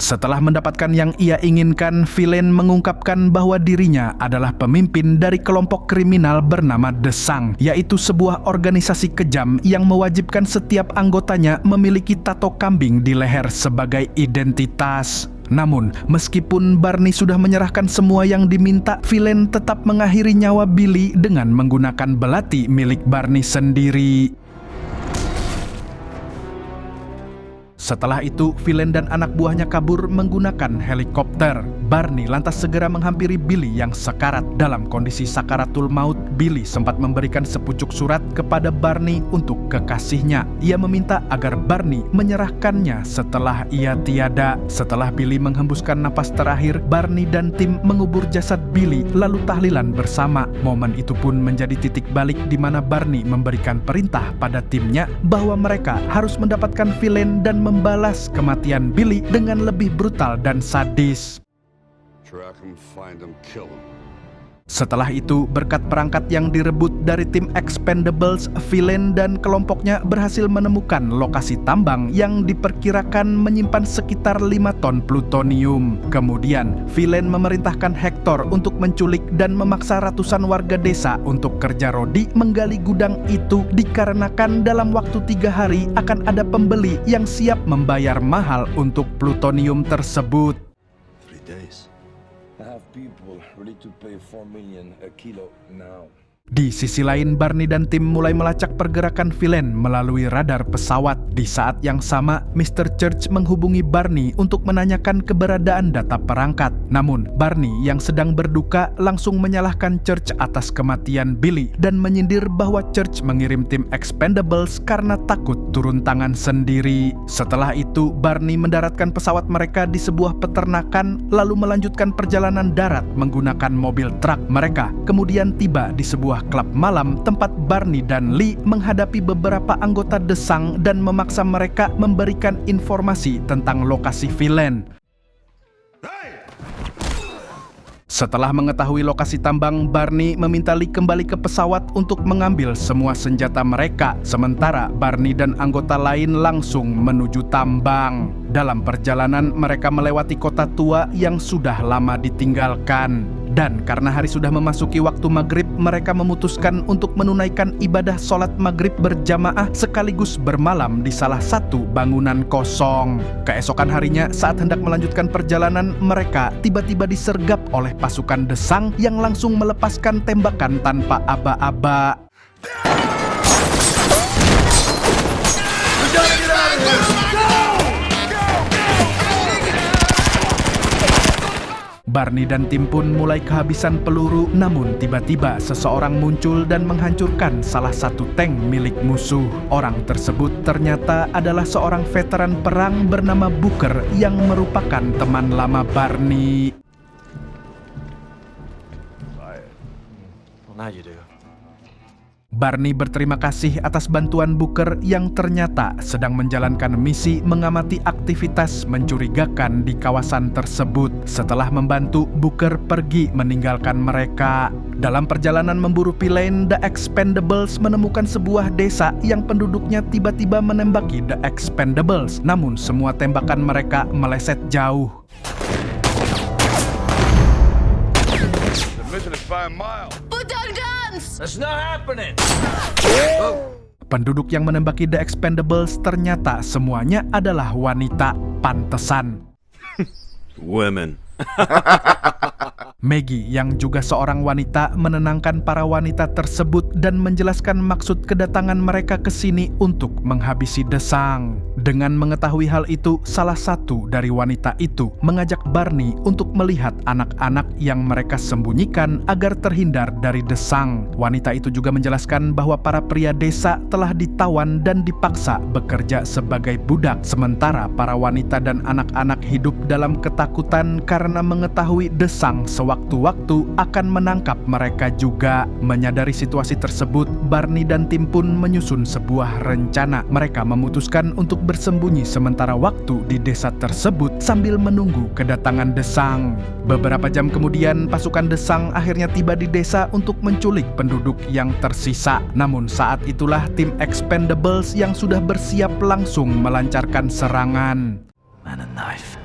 Setelah mendapatkan yang ia inginkan, villain mengungkapkan bahwa dirinya adalah pemimpin dari kelompok kriminal bernama The Sang, yaitu sebuah organisasi kejam yang mewajibkan setiap anggotanya memiliki tato kambing di leher sebagai identitas. Namun, meskipun Barney sudah menyerahkan semua yang diminta, villain tetap mengakhiri nyawa Billy dengan menggunakan belati milik Barney sendiri. Setelah itu, villain dan anak buahnya kabur menggunakan helikopter. Barney lantas segera menghampiri Billy yang sekarat. Dalam kondisi sakaratul maut, Billy sempat memberikan sepucuk surat kepada Barney untuk kekasihnya. Ia meminta agar Barney menyerahkannya setelah ia tiada. Setelah Billy menghembuskan napas terakhir, Barney dan tim mengubur jasad Billy lalu tahlilan bersama. Momen itu pun menjadi titik balik di mana Barney memberikan perintah pada timnya bahwa mereka harus mendapatkan villain dan membalas kematian Billy dengan lebih brutal dan sadis. Track him, find him, kill him. Setelah itu, berkat perangkat yang direbut dari tim Expendables, Villain dan kelompoknya berhasil menemukan lokasi tambang yang diperkirakan menyimpan sekitar 5 ton plutonium. Kemudian, Villain memerintahkan Hector untuk menculik dan memaksa ratusan warga desa untuk kerja rodi menggali gudang itu dikarenakan dalam waktu 3 hari akan ada pembeli yang siap membayar mahal untuk plutonium tersebut. 3 days. I have people ready to pay 4 million a kilo now. Di sisi lain, Barney dan tim mulai melacak pergerakan Villain melalui radar pesawat. Di saat yang sama, Mr. Church menghubungi Barney untuk menanyakan keberadaan data perangkat. Namun, Barney yang sedang berduka langsung menyalahkan Church atas kematian Billy dan menyindir bahwa Church mengirim tim Expendables karena takut turun tangan sendiri. Setelah itu, Barney mendaratkan pesawat mereka di sebuah peternakan lalu melanjutkan perjalanan darat menggunakan mobil truk. Mereka kemudian tiba di sebuah klub malam tempat Barney dan Lee menghadapi beberapa anggota desang dan memaksa mereka memberikan informasi tentang lokasi Villain. Setelah mengetahui lokasi tambang, Barney meminta Lee kembali ke pesawat untuk mengambil semua senjata mereka, sementara Barney dan anggota lain langsung menuju tambang. Dalam perjalanan, mereka melewati kota tua yang sudah lama ditinggalkan. Dan karena hari sudah memasuki waktu maghrib, mereka memutuskan untuk menunaikan ibadah sholat maghrib berjamaah sekaligus bermalam di salah satu bangunan kosong. Keesokan harinya, saat hendak melanjutkan perjalanan, mereka tiba-tiba disergap oleh pasukan desang yang langsung melepaskan tembakan tanpa aba-aba. Barney dan tim pun mulai kehabisan peluru, namun tiba-tiba seseorang muncul dan menghancurkan salah satu tank milik musuh. Orang tersebut ternyata adalah seorang veteran perang bernama Booker yang merupakan teman lama Barney. Well, now you do. Barney berterima kasih atas bantuan Booker yang ternyata sedang menjalankan misi mengamati aktivitas mencurigakan di kawasan tersebut. Setelah membantu, Booker pergi meninggalkan mereka. Dalam perjalanan memburu Villain, The Expendables menemukan sebuah desa yang penduduknya tiba-tiba menembaki The Expendables. Namun semua tembakan mereka meleset jauh. The mission is 5 miles. Put down guns! That's not happening! Penduduk yang menembaki The Expendables ternyata semuanya adalah wanita. Pantesan Women. Maggie yang juga seorang wanita menenangkan para wanita tersebut dan menjelaskan maksud kedatangan mereka ke sini untuk menghabisi desang. Dengan mengetahui hal itu, salah satu dari wanita itu mengajak Barney untuk melihat anak-anak yang mereka sembunyikan agar terhindar dari desang. Wanita itu juga menjelaskan bahwa para pria desa telah ditawan dan dipaksa bekerja sebagai budak, sementara para wanita dan anak-anak hidup dalam ketakutan karena mengetahui desang sewaktu-waktu akan menangkap mereka juga. Menyadari situasi tersebut, Barney dan tim pun menyusun sebuah rencana. Mereka memutuskan untuk bersembunyi sementara waktu di desa tersebut sambil menunggu kedatangan desang. Beberapa jam kemudian, pasukan desang akhirnya tiba di desa untuk menculik penduduk yang tersisa. Namun saat itulah tim Expendables yang sudah bersiap langsung melancarkan serangan. And a knife.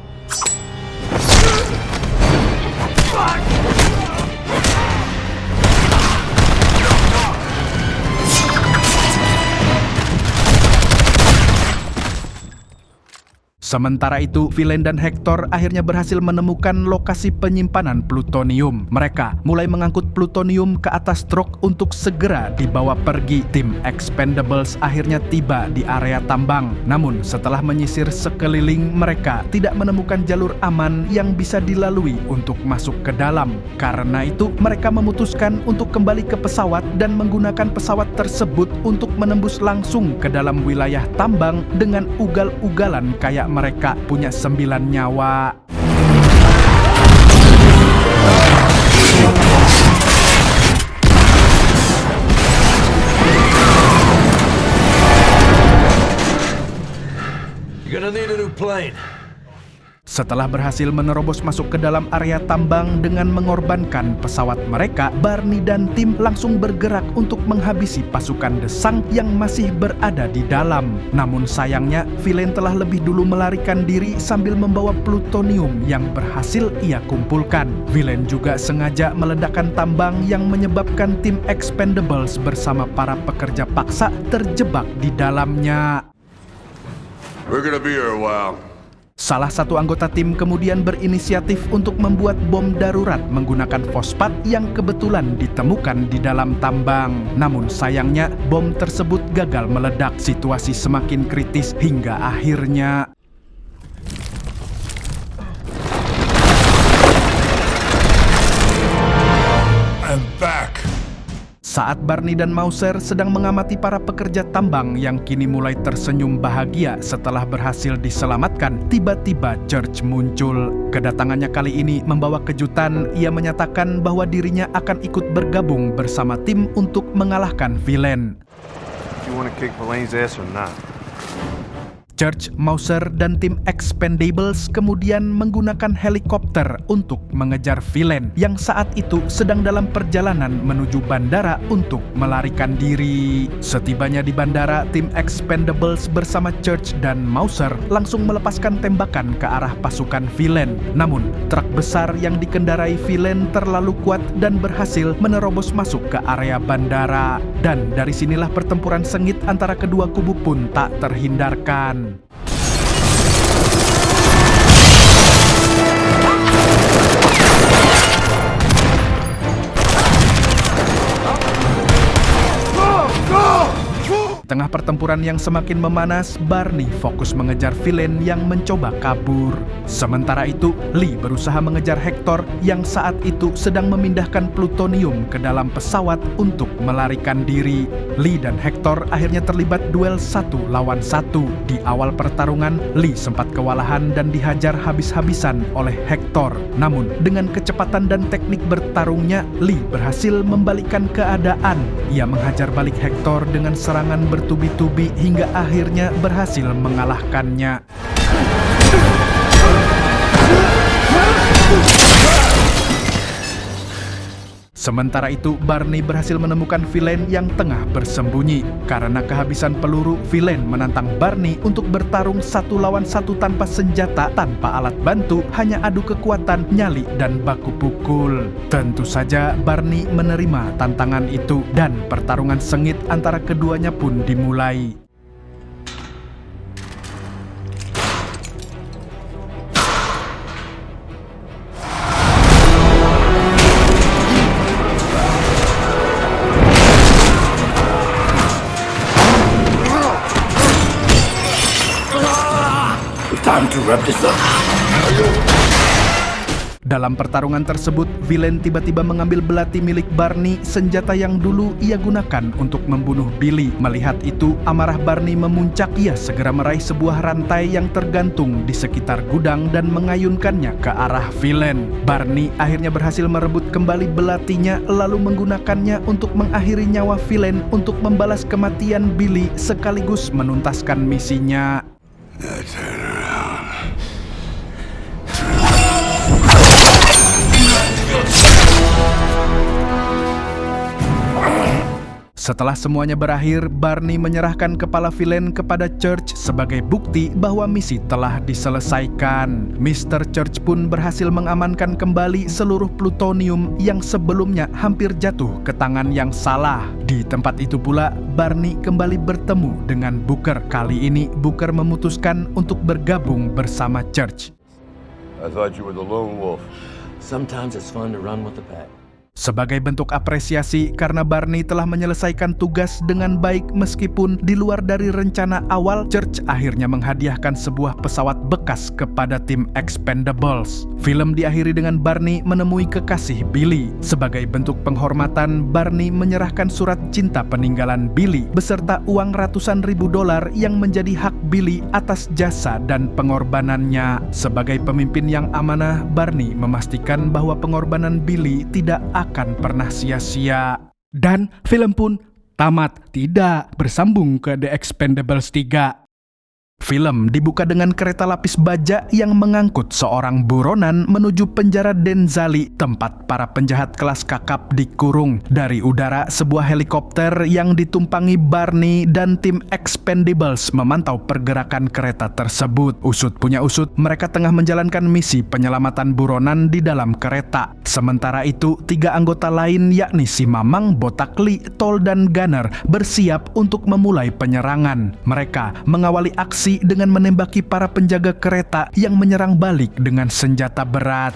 Sementara itu, Villain dan Hector akhirnya berhasil menemukan lokasi penyimpanan plutonium. Mereka mulai mengangkut plutonium ke atas truk untuk segera dibawa pergi. Tim Expendables akhirnya tiba di area tambang. Namun setelah menyisir sekeliling, mereka tidak menemukan jalur aman yang bisa dilalui untuk masuk ke dalam. Karena itu, mereka memutuskan untuk kembali ke pesawat dan menggunakan pesawat tersebut untuk menembus langsung ke dalam wilayah tambang dengan ugal-ugalan kayak mereka punya 9 nyawa. You're gonna need a new plane. Setelah berhasil menerobos masuk ke dalam area tambang dengan mengorbankan pesawat mereka, Barney dan tim langsung bergerak untuk menghabisi pasukan desang yang masih berada di dalam. Namun sayangnya, villain telah lebih dulu melarikan diri sambil membawa plutonium yang berhasil ia kumpulkan. Villain juga sengaja meledakkan tambang yang menyebabkan tim Expendables bersama para pekerja paksa terjebak di dalamnya. We're gonna be here a while. Salah satu anggota tim kemudian berinisiatif untuk membuat bom darurat menggunakan fosfat yang kebetulan ditemukan di dalam tambang. Namun sayangnya bom tersebut gagal meledak. Situasi semakin kritis hingga akhirnya I'm back. saat Barney dan Mauser sedang mengamati para pekerja tambang yang kini mulai tersenyum bahagia setelah berhasil diselamatkan, tiba-tiba Church muncul. Kedatangannya kali ini membawa kejutan. Ia menyatakan bahwa dirinya akan ikut bergabung bersama tim untuk mengalahkan villain. You wanna kick Verlaine's ass or not? Church, Mauser, dan tim Expendables kemudian menggunakan helikopter untuk mengejar villain yang saat itu sedang dalam perjalanan menuju bandara untuk melarikan diri. Setibanya di bandara, tim Expendables bersama Church dan Mauser langsung melepaskan tembakan ke arah pasukan villain. Namun, truk besar yang dikendarai villain terlalu kuat dan berhasil menerobos masuk ke area bandara. Dan dari sinilah pertempuran sengit antara kedua kubu pun tak terhindarkan. Di tengah pertempuran yang semakin memanas, Barney fokus mengejar villain yang mencoba kabur. Sementara itu, Lee berusaha mengejar Hector yang saat itu sedang memindahkan plutonium ke dalam pesawat untuk melarikan diri. Lee dan Hector akhirnya terlibat duel 1 lawan 1. Di awal pertarungan, Lee sempat kewalahan dan dihajar habis-habisan oleh Hector. Namun, dengan kecepatan dan teknik bertarungnya, Lee berhasil membalikkan keadaan. Ia menghajar balik Hector dengan serangan bertubi-tubi hingga akhirnya berhasil mengalahkannya. Sementara itu, Barney berhasil menemukan villain yang tengah bersembunyi. Karena kehabisan peluru, villain menantang Barney untuk bertarung 1 lawan 1 tanpa senjata, tanpa alat bantu, hanya adu kekuatan, nyali, dan baku pukul. Tentu saja Barney menerima tantangan itu, dan pertarungan sengit antara keduanya pun dimulai. Time to wrap this up. Dalam pertarungan tersebut, villain tiba-tiba mengambil belati milik Barney, senjata yang dulu ia gunakan untuk membunuh Billy. Melihat itu, amarah Barney memuncak. Ia segera meraih sebuah rantai yang tergantung di sekitar gudang dan mengayunkannya ke arah villain. Barney akhirnya berhasil merebut kembali belatinya, lalu menggunakannya untuk mengakhiri nyawa villain untuk membalas kematian Billy sekaligus menuntaskan misinya. Setelah semuanya berakhir, Barney menyerahkan kepala villain kepada Church sebagai bukti bahwa misi telah diselesaikan. Mr. Church pun berhasil mengamankan kembali seluruh plutonium yang sebelumnya hampir jatuh ke tangan yang salah. Di tempat itu pula, Barney kembali bertemu dengan Booker. Kali ini, Booker memutuskan untuk bergabung bersama Church. I thought you were the lone wolf. Sometimes it's fun to run with the pack. Sebagai bentuk apresiasi karena Barney telah menyelesaikan tugas dengan baik meskipun di luar dari rencana awal, Church akhirnya menghadiahkan sebuah pesawat bekas kepada tim Expendables. Film diakhiri dengan Barney menemui kekasih Billy. Sebagai bentuk penghormatan, Barney menyerahkan surat cinta peninggalan Billy beserta uang ratusan ribu dolar yang menjadi hak Billy atas jasa dan pengorbanannya. Sebagai pemimpin yang amanah, Barney memastikan bahwa pengorbanan Billy tidak akan pernah sia-sia. Dan film pun tamat, tidak bersambung ke The Expendables 3. Film dibuka dengan kereta lapis baja yang mengangkut seorang buronan menuju penjara Denzali, tempat para penjahat kelas kakap dikurung. Dari udara, sebuah helikopter yang ditumpangi Barney dan tim Expendables memantau pergerakan kereta tersebut. Usut punya usut, mereka tengah menjalankan misi penyelamatan buronan di dalam kereta. Sementara itu, 3 anggota lain yakni si Mamang, Botak Lee, Tol, dan Gunner bersiap untuk memulai penyerangan. Mereka mengawali aksi dengan menembaki para penjaga kereta yang menyerang balik dengan senjata berat.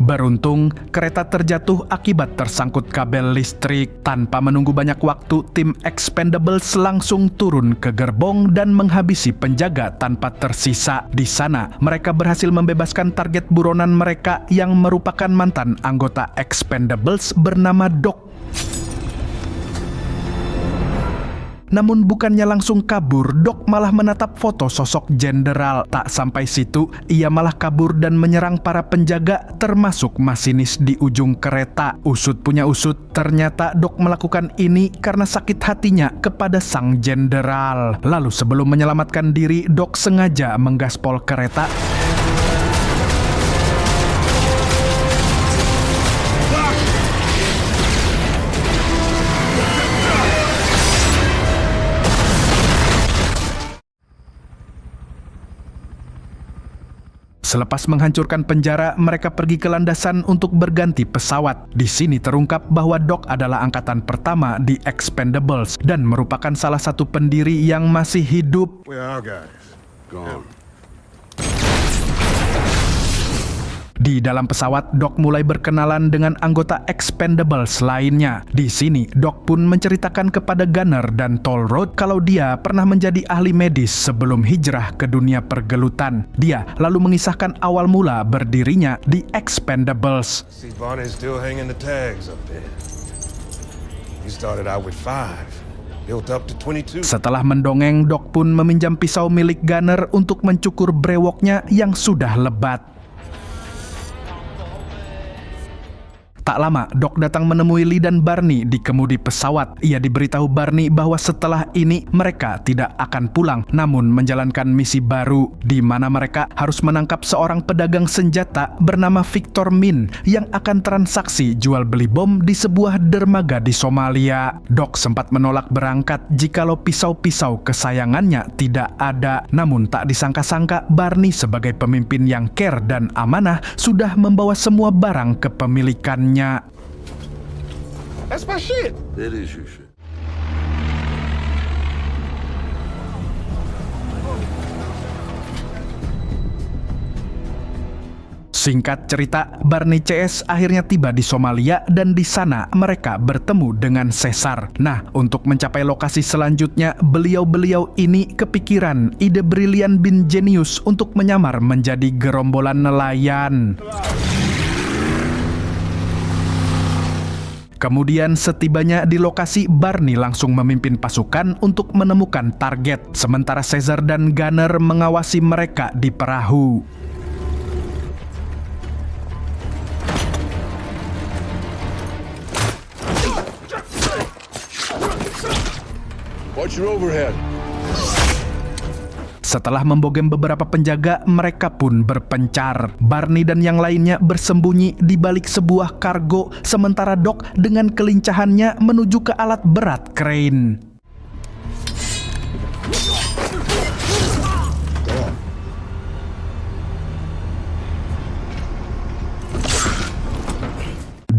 Beruntung, kereta terjatuh akibat tersangkut kabel listrik. Tanpa menunggu banyak waktu, tim Expendables langsung turun ke gerbong dan menghabisi penjaga tanpa tersisa. Di sana, mereka berhasil membebaskan target buronan mereka yang merupakan mantan anggota Expendables bernama Doc. Namun bukannya langsung kabur, Doc malah menatap foto sosok jenderal. Tak sampai situ, ia malah kabur dan menyerang para penjaga termasuk masinis di ujung kereta. Usut punya usut, ternyata Doc melakukan ini karena sakit hatinya kepada sang jenderal. Lalu sebelum menyelamatkan diri, Doc sengaja menggaspol kereta Selepas menghancurkan penjara, mereka pergi ke landasan untuk berganti pesawat. Di sini terungkap bahwa Doc adalah angkatan pertama di Expendables dan merupakan salah satu pendiri yang masih hidup. Where are our guys? Gone. Di dalam pesawat, Doc mulai berkenalan dengan anggota Expendables lainnya. Di sini, Doc pun menceritakan kepada Gunner dan Toll Road kalau dia pernah menjadi ahli medis sebelum hijrah ke dunia pergelutan. Dia lalu mengisahkan awal mula berdirinya di Expendables. See, Barney's still hanging the tags up there. He started out with 5, built up to 22. Setelah mendongeng, Doc pun meminjam pisau milik Gunner untuk mencukur brewoknya yang sudah lebat. Tak lama, Doc datang menemui Lee dan Barney di kemudi pesawat. Ia diberitahu Barney bahwa setelah ini mereka tidak akan pulang, namun menjalankan misi baru, di mana mereka harus menangkap seorang pedagang senjata bernama Victor Min yang akan transaksi jual beli bom di sebuah dermaga di Somalia. Doc sempat menolak berangkat jikalau pisau-pisau kesayangannya tidak ada. Namun tak disangka-sangka, Barney sebagai pemimpin yang care dan amanah sudah membawa semua barang kepemilikannya. That's my shit. It is your shit. Singkat cerita, Barney CS akhirnya tiba di Somalia dan di sana mereka bertemu dengan Caesar. Nah, untuk mencapai lokasi selanjutnya, beliau-beliau ini kepikiran ide brilian bin jenius untuk menyamar menjadi gerombolan nelayan. Kemudian setibanya di lokasi, Barney langsung memimpin pasukan untuk menemukan target, sementara Caesar dan Gunner mengawasi mereka di perahu. Watch your overhead. Setelah membogem beberapa penjaga, mereka pun berpencar. Barney dan yang lainnya bersembunyi di balik sebuah kargo, sementara Doc dengan kelincahannya menuju ke alat berat crane.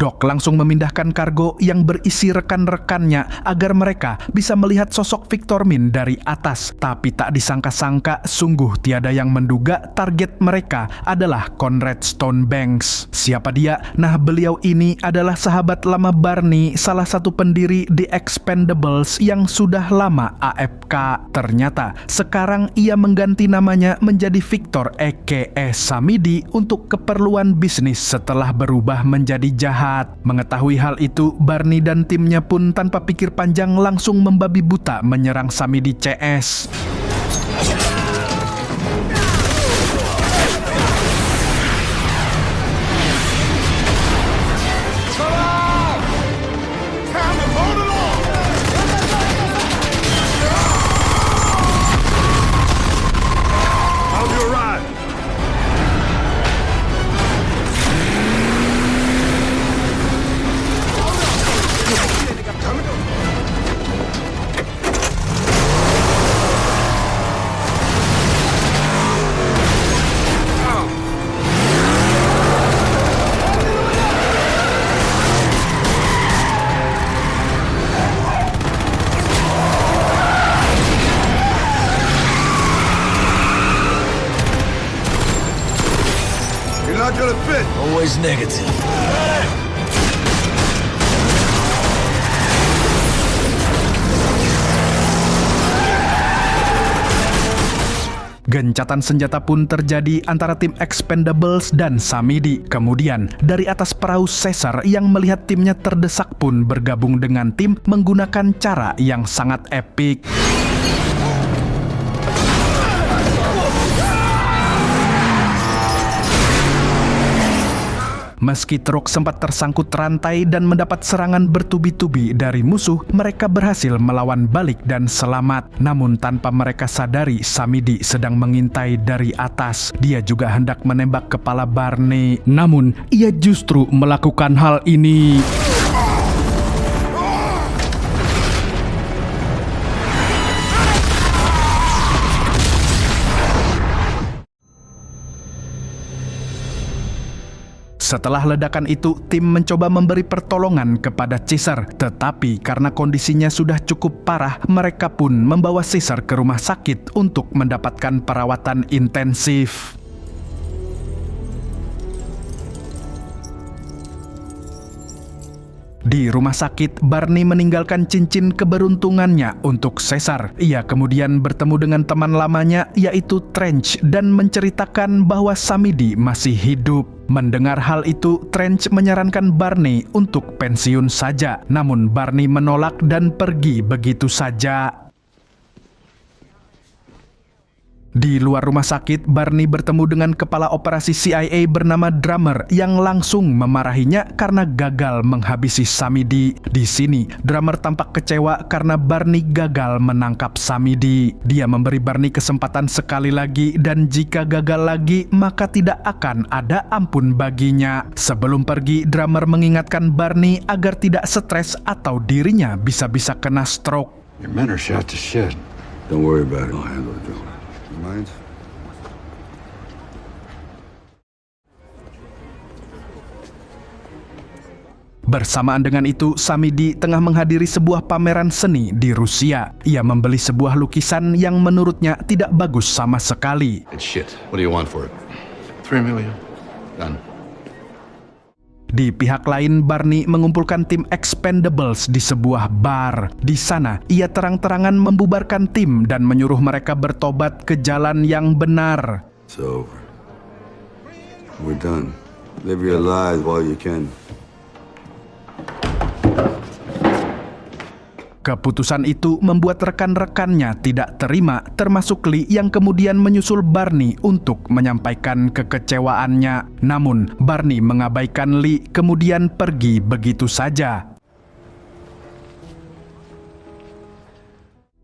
Doc langsung memindahkan kargo yang berisi rekan-rekannya agar mereka bisa melihat sosok Victor Min dari atas. Tapi tak disangka-sangka, sungguh tiada yang menduga target mereka adalah Conrad Stonebanks. Siapa dia? Nah, beliau ini adalah sahabat lama Barney, salah satu pendiri The Expendables yang sudah lama AFK. Ternyata sekarang ia mengganti namanya menjadi Victor aka Samidi untuk keperluan bisnis setelah berubah menjadi jahat. Mengetahui hal itu, Barney dan timnya pun tanpa pikir panjang langsung membabi buta menyerang Samidi CS. Not gonna fit. Always negative. Gencatan senjata pun terjadi antara tim Expendables dan Samidi. Kemudian, dari atas perahu Caesar yang melihat timnya terdesak pun bergabung dengan tim menggunakan cara yang sangat epik. Meski truk sempat tersangkut rantai dan mendapat serangan bertubi-tubi dari musuh, mereka berhasil melawan balik dan selamat. Namun tanpa mereka sadari, Samidi sedang mengintai dari atas. Dia juga hendak menembak kepala Barney. Namun, ia justru melakukan hal ini. Setelah ledakan itu, tim mencoba memberi pertolongan kepada Caesar. Tetapi karena kondisinya sudah cukup parah, mereka pun membawa Caesar ke rumah sakit untuk mendapatkan perawatan intensif. Di rumah sakit, Barney meninggalkan cincin keberuntungannya untuk Caesar. Ia kemudian bertemu dengan teman lamanya, yaitu Trench, dan menceritakan bahwa Samidi masih hidup. Mendengar hal itu, Trench menyarankan Barney untuk pensiun saja. Namun Barney menolak dan pergi begitu saja. Di luar rumah sakit, Barney bertemu dengan kepala operasi CIA bernama Drummer yang langsung memarahinya karena gagal menghabisi Samidi. Di sini, Drummer tampak kecewa karena Barney gagal menangkap Samidi. Dia memberi Barney kesempatan sekali lagi dan jika gagal lagi, maka tidak akan ada ampun baginya. Sebelum pergi, Drummer mengingatkan Barney agar tidak stres atau dirinya bisa-bisa kena stroke. Your men are shot to shit. Don't worry about it. I'll handle it, Joe. Mind? Bersamaan dengan itu, Samidi tengah menghadiri sebuah pameran seni di Rusia. Ia membeli sebuah lukisan yang menurutnya tidak bagus sama sekali. It's shit. What do you want for it? $3 million. Done. Di pihak lain, Barney mengumpulkan tim Expendables di sebuah bar. Di sana, ia terang-terangan membubarkan tim dan menyuruh mereka bertobat ke jalan yang benar. It's over. We're done. Live your lives while you can. Keputusan itu membuat rekan-rekannya tidak terima, termasuk Lee yang kemudian menyusul Barney untuk menyampaikan kekecewaannya. Namun, Barney mengabaikan Lee kemudian pergi begitu saja.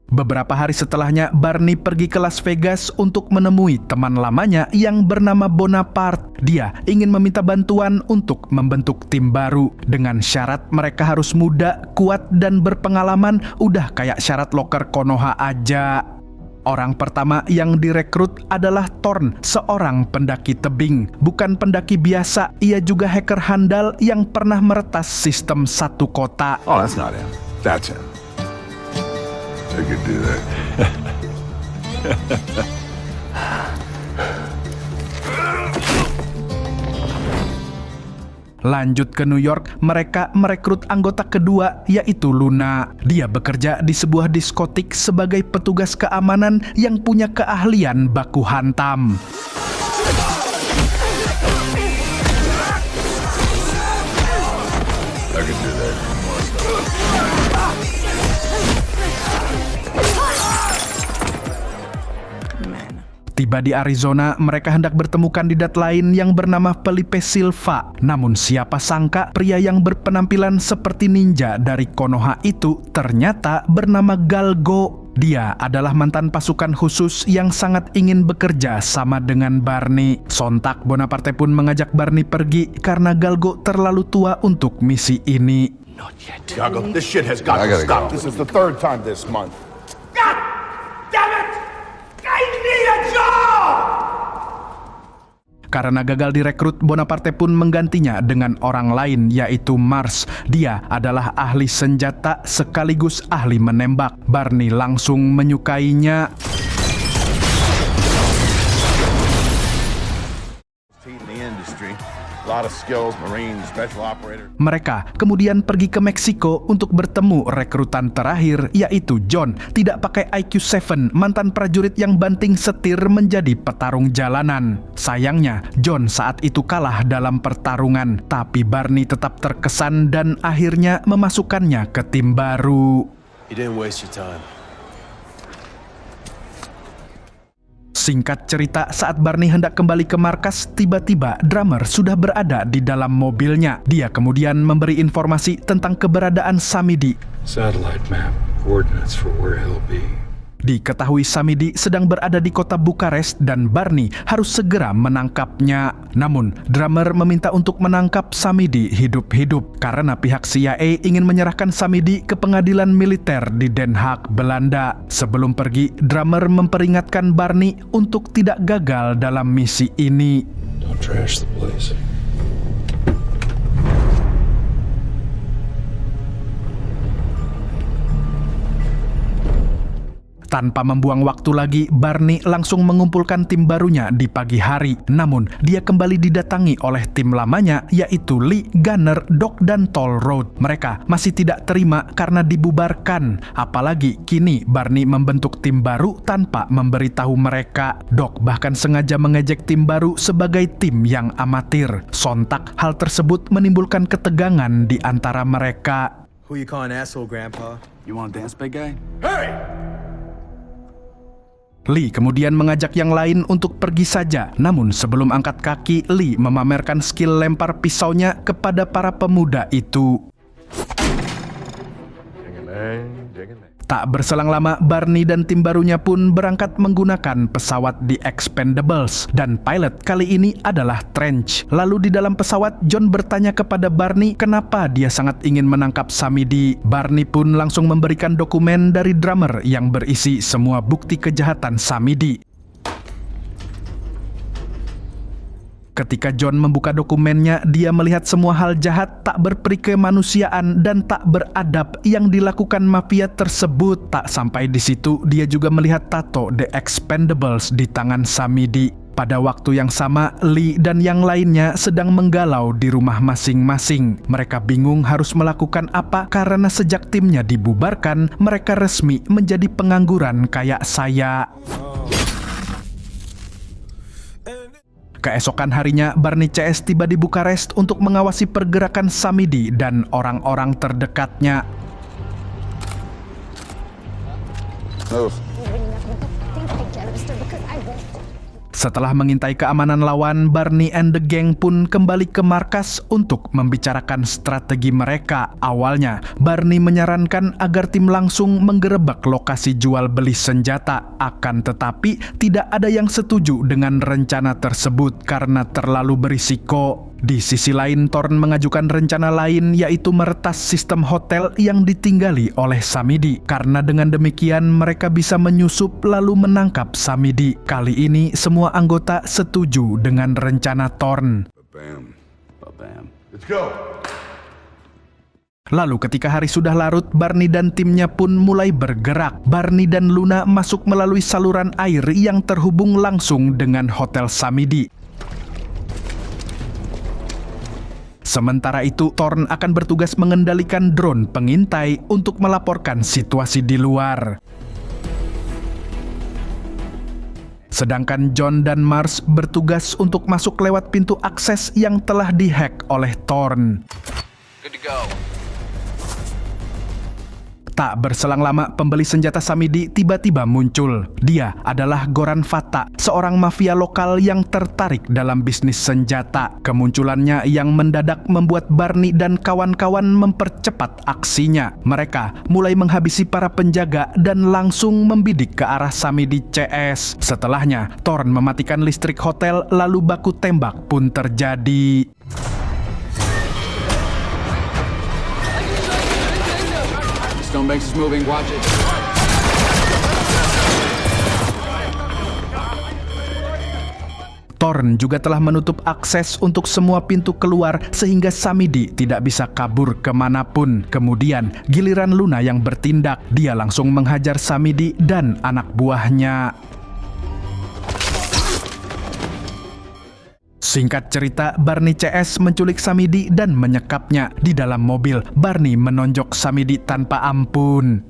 Beberapa hari setelahnya, Barney pergi ke Las Vegas untuk menemui teman lamanya yang bernama Bonaparte. Dia ingin meminta bantuan untuk membentuk tim baru. Dengan syarat mereka harus muda, kuat, dan berpengalaman, udah kayak syarat loker Konoha aja. Orang pertama yang direkrut adalah Thorn, seorang pendaki tebing. Bukan pendaki biasa, ia juga hacker handal yang pernah meretas sistem satu kota. Oh, that's not him. That's him. I could do that. Lanjut ke New York, mereka merekrut anggota kedua, yaitu Luna. Dia bekerja di sebuah diskotik sebagai petugas keamanan yang punya keahlian baku hantam. I could do that. Tiba di Arizona, mereka hendak bertemu kandidat lain yang bernama Felipe Silva. Namun siapa sangka pria yang berpenampilan seperti ninja dari Konoha itu ternyata bernama Galgo. Dia adalah mantan pasukan khusus yang sangat ingin bekerja sama dengan Barney. Sontak Bonaparte pun mengajak Barney pergi karena Galgo terlalu tua untuk misi ini. Gago, this shit has got I to gotta stop. go. This is the third time this month. Karena gagal direkrut, Bonaparte pun menggantinya dengan orang lain, yaitu Mars. Dia adalah ahli senjata sekaligus ahli menembak. Barney langsung menyukainya. In the industry, a lot of skills, Marine, special operator. Mereka kemudian pergi ke Meksiko untuk bertemu rekrutan terakhir, yaitu John. Tidak pakai IQ 7, mantan prajurit yang banting setir menjadi petarung jalanan. Sayangnya, John saat itu kalah dalam pertarungan, tapi Barney tetap terkesan dan akhirnya memasukkannya ke tim baru. You didn't waste your time. Singkat cerita, saat Barney hendak kembali ke markas, tiba-tiba drummer sudah berada di dalam mobilnya. Dia kemudian memberi informasi tentang keberadaan Samidi. Satellite map, coordinates for where he'll be. Diketahui Samidi sedang berada di kota Bukares dan Barney harus segera menangkapnya. Namun, drummer meminta untuk menangkap Samidi hidup-hidup karena pihak CIA ingin menyerahkan Samidi ke pengadilan militer di Den Haag, Belanda. Sebelum pergi, drummer memperingatkan Barney untuk tidak gagal dalam misi ini. Don't trash the place. Tanpa membuang waktu lagi, Barney langsung mengumpulkan tim barunya di pagi hari. Namun, dia kembali didatangi oleh tim lamanya, yaitu Lee, Gunner, Doc, dan Toll Road. Mereka masih tidak terima karena dibubarkan. Apalagi kini Barney membentuk tim baru tanpa memberitahu mereka. Doc bahkan sengaja mengejek tim baru sebagai tim yang amatir. Sontak, hal tersebut menimbulkan ketegangan di antara mereka. Who you calling asshole, Grandpa? You want to dance, big guy? Lee kemudian mengajak yang lain untuk pergi saja. Namun sebelum angkat kaki, Lee memamerkan skill lempar pisaunya kepada para pemuda itu. Tak berselang lama, Barney dan tim barunya pun berangkat menggunakan pesawat The Expendables. Dan pilot kali ini adalah Trench. Lalu di dalam pesawat, John bertanya kepada Barney kenapa dia sangat ingin menangkap Samidi. Barney pun langsung memberikan dokumen dari drummer yang berisi semua bukti kejahatan Samidi. Ketika John membuka dokumennya, dia melihat semua hal jahat, tak berperi kemanusiaan, dan tak beradab yang dilakukan mafia tersebut. Tak sampai di situ, dia juga melihat tato The Expendables di tangan Samidi. Pada waktu yang sama, Lee dan yang lainnya sedang menggalau di rumah masing-masing. Mereka bingung harus melakukan apa karena sejak timnya dibubarkan, mereka resmi menjadi pengangguran kayak saya. Keesokan harinya, Barney CS tiba di Bukares untuk mengawasi pergerakan Samidi dan orang-orang terdekatnya. Setelah mengintai keamanan lawan, Barney and the gang pun kembali ke markas untuk membicarakan strategi mereka. Awalnya, Barney menyarankan agar tim langsung menggerebek lokasi jual beli senjata. Akan tetapi, tidak ada yang setuju dengan rencana tersebut karena terlalu berisiko. Di sisi lain, Thorne mengajukan rencana lain, yaitu meretas sistem hotel yang ditinggali oleh Samidi. Karena dengan demikian mereka bisa menyusup lalu menangkap Samidi. Kali ini semua anggota setuju dengan rencana Thorne. Bam. Bam. Let's go. Lalu ketika hari sudah larut, Barney dan timnya pun mulai bergerak. Barney dan Luna masuk melalui saluran air yang terhubung langsung dengan Hotel Samidi. Sementara itu, Thorne akan bertugas mengendalikan drone pengintai untuk melaporkan situasi di luar. Sedangkan John dan Mars bertugas untuk masuk lewat pintu akses yang telah dihack oleh Thorne. Good to go. Tak berselang lama, pembeli senjata Samidi tiba-tiba muncul. Dia adalah Goran Fata, seorang mafia lokal yang tertarik dalam bisnis senjata. Kemunculannya yang mendadak membuat Barney dan kawan-kawan mempercepat aksinya. Mereka mulai menghabisi para penjaga dan langsung membidik ke arah Samidi CS. Setelahnya, Thorne mematikan listrik hotel lalu baku tembak pun terjadi. Stonebanks is moving, watch it. Thorne juga telah menutup akses untuk semua pintu keluar sehingga Samidi tidak bisa kabur kemanapun. Kemudian giliran Luna yang bertindak. Dia langsung menghajar Samidi dan anak buahnya. Singkat cerita, Barney CS menculik Samidi dan menyekapnya. Di dalam mobil, Barney menonjok Samidi tanpa ampun.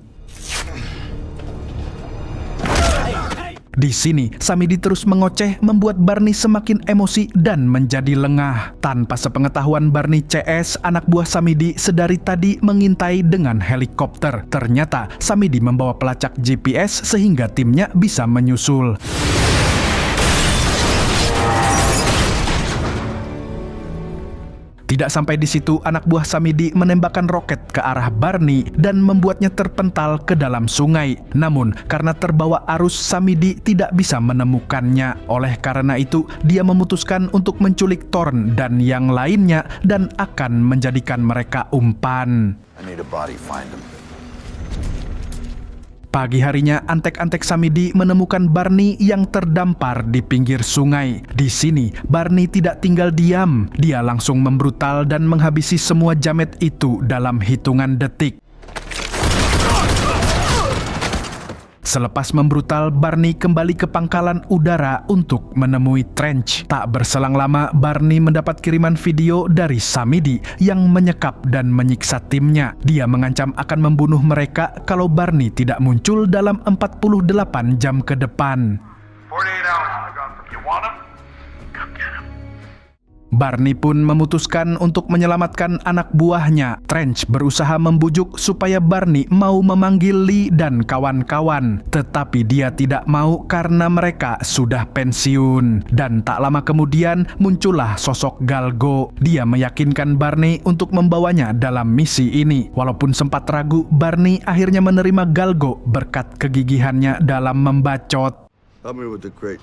Di sini, Samidi terus mengoceh membuat Barney semakin emosi dan menjadi lengah. Tanpa sepengetahuan Barney CS, anak buah Samidi sedari tadi mengintai dengan helikopter. Ternyata, Samidi membawa pelacak GPS sehingga timnya bisa menyusul. Tidak sampai di situ, anak buah Samidi menembakkan roket ke arah Barney dan membuatnya terpental ke dalam sungai. Namun, karena terbawa arus, Samidi tidak bisa menemukannya. Oleh karena itu, dia memutuskan untuk menculik Thorne dan yang lainnya dan akan menjadikan mereka umpan. I need a body, find him. Pagi harinya, antek-antek Samidi menemukan Barney yang terdampar di pinggir sungai. Di sini, Barney tidak tinggal diam. Dia langsung membrutal dan menghabisi semua jamet itu dalam hitungan detik. Selepas membrutal, Barney kembali ke pangkalan udara untuk menemui Trench. Tak berselang lama, Barney mendapat kiriman video dari Samidi yang menyekap dan menyiksa timnya. Dia mengancam akan membunuh mereka kalau Barney tidak muncul dalam 48 jam ke depan. 48 hours I got from you. Want him? Come get him. Barney pun memutuskan untuk menyelamatkan anak buahnya. Trench berusaha membujuk supaya Barney mau memanggil Lee dan kawan-kawan. Tetapi dia tidak mau karena mereka sudah pensiun. Dan tak lama kemudian muncullah sosok Galgo. Dia meyakinkan Barney untuk membawanya dalam misi ini. Walaupun sempat ragu, Barney akhirnya menerima Galgo berkat kegigihannya dalam membacot. Help me with the crate.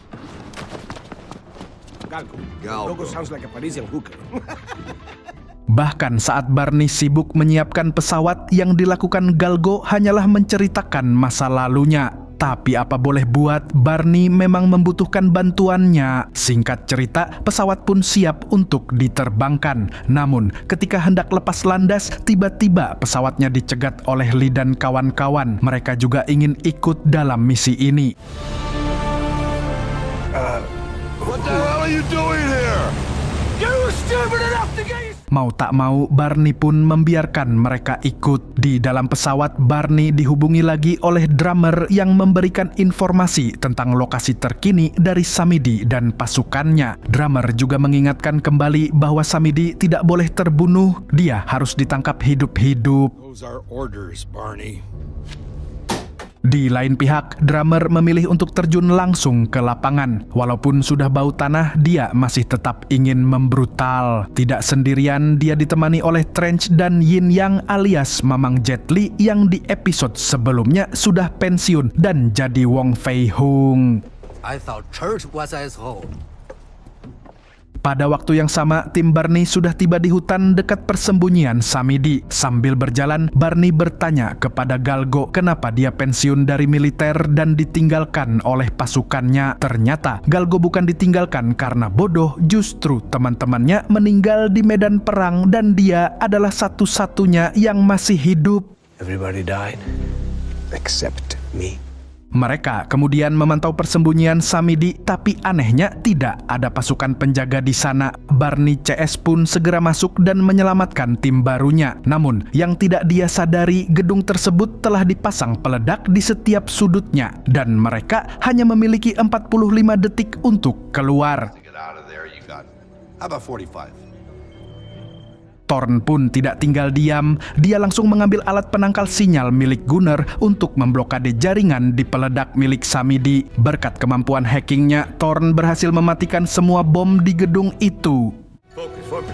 Galgo sounds like a Parisian hooker. Bahkan saat Barney sibuk menyiapkan pesawat, yang dilakukan Galgo hanyalah menceritakan masa lalunya. Tapi apa boleh buat, Barney memang membutuhkan bantuannya. Singkat cerita, pesawat pun siap untuk diterbangkan. Namun, ketika hendak lepas landas, tiba-tiba pesawatnya dicegat oleh Lee dan kawan-kawan. Mereka juga ingin ikut dalam misi ini. What the hell are you doing here? Mau tak mau, Barney pun membiarkan mereka ikut. Di dalam pesawat, Barney dihubungi lagi oleh drummer yang memberikan informasi tentang lokasi terkini dari Samidi dan pasukannya. Drummer juga mengingatkan kembali bahwa Samidi tidak boleh terbunuh. Dia harus ditangkap hidup-hidup. Those are orders, Barney. Di lain pihak, drummer memilih untuk terjun langsung ke lapangan. Walaupun sudah bau tanah, dia masih tetap ingin membrutal. Tidak sendirian, dia ditemani oleh Trench dan Yin Yang alias Mamang Jet Li yang di episode sebelumnya sudah pensiun dan jadi Wong Fei Hung. I thought church was asshole. Pada waktu yang sama, tim Barney sudah tiba di hutan dekat persembunyian Samidi. Sambil berjalan, Barney bertanya kepada Galgo kenapa dia pensiun dari militer dan ditinggalkan oleh pasukannya. Ternyata Galgo bukan ditinggalkan karena bodoh, justru teman-temannya meninggal di medan perang dan dia adalah satu-satunya yang masih hidup. Everybody died except me. Mereka kemudian memantau persembunyian Samidi, tapi anehnya tidak ada pasukan penjaga di sana. Barney CS pun segera masuk dan menyelamatkan tim barunya. Namun, yang tidak dia sadari, gedung tersebut telah dipasang peledak di setiap sudutnya. Dan mereka hanya memiliki 45 detik untuk keluar. Get out of there, you got. How about 45? Thorn pun tidak tinggal diam, dia langsung mengambil alat penangkal sinyal milik Gunner untuk memblokade jaringan di peledak milik Samidi. Berkat kemampuan hackingnya, Thorn berhasil mematikan semua bom di gedung itu. Focus.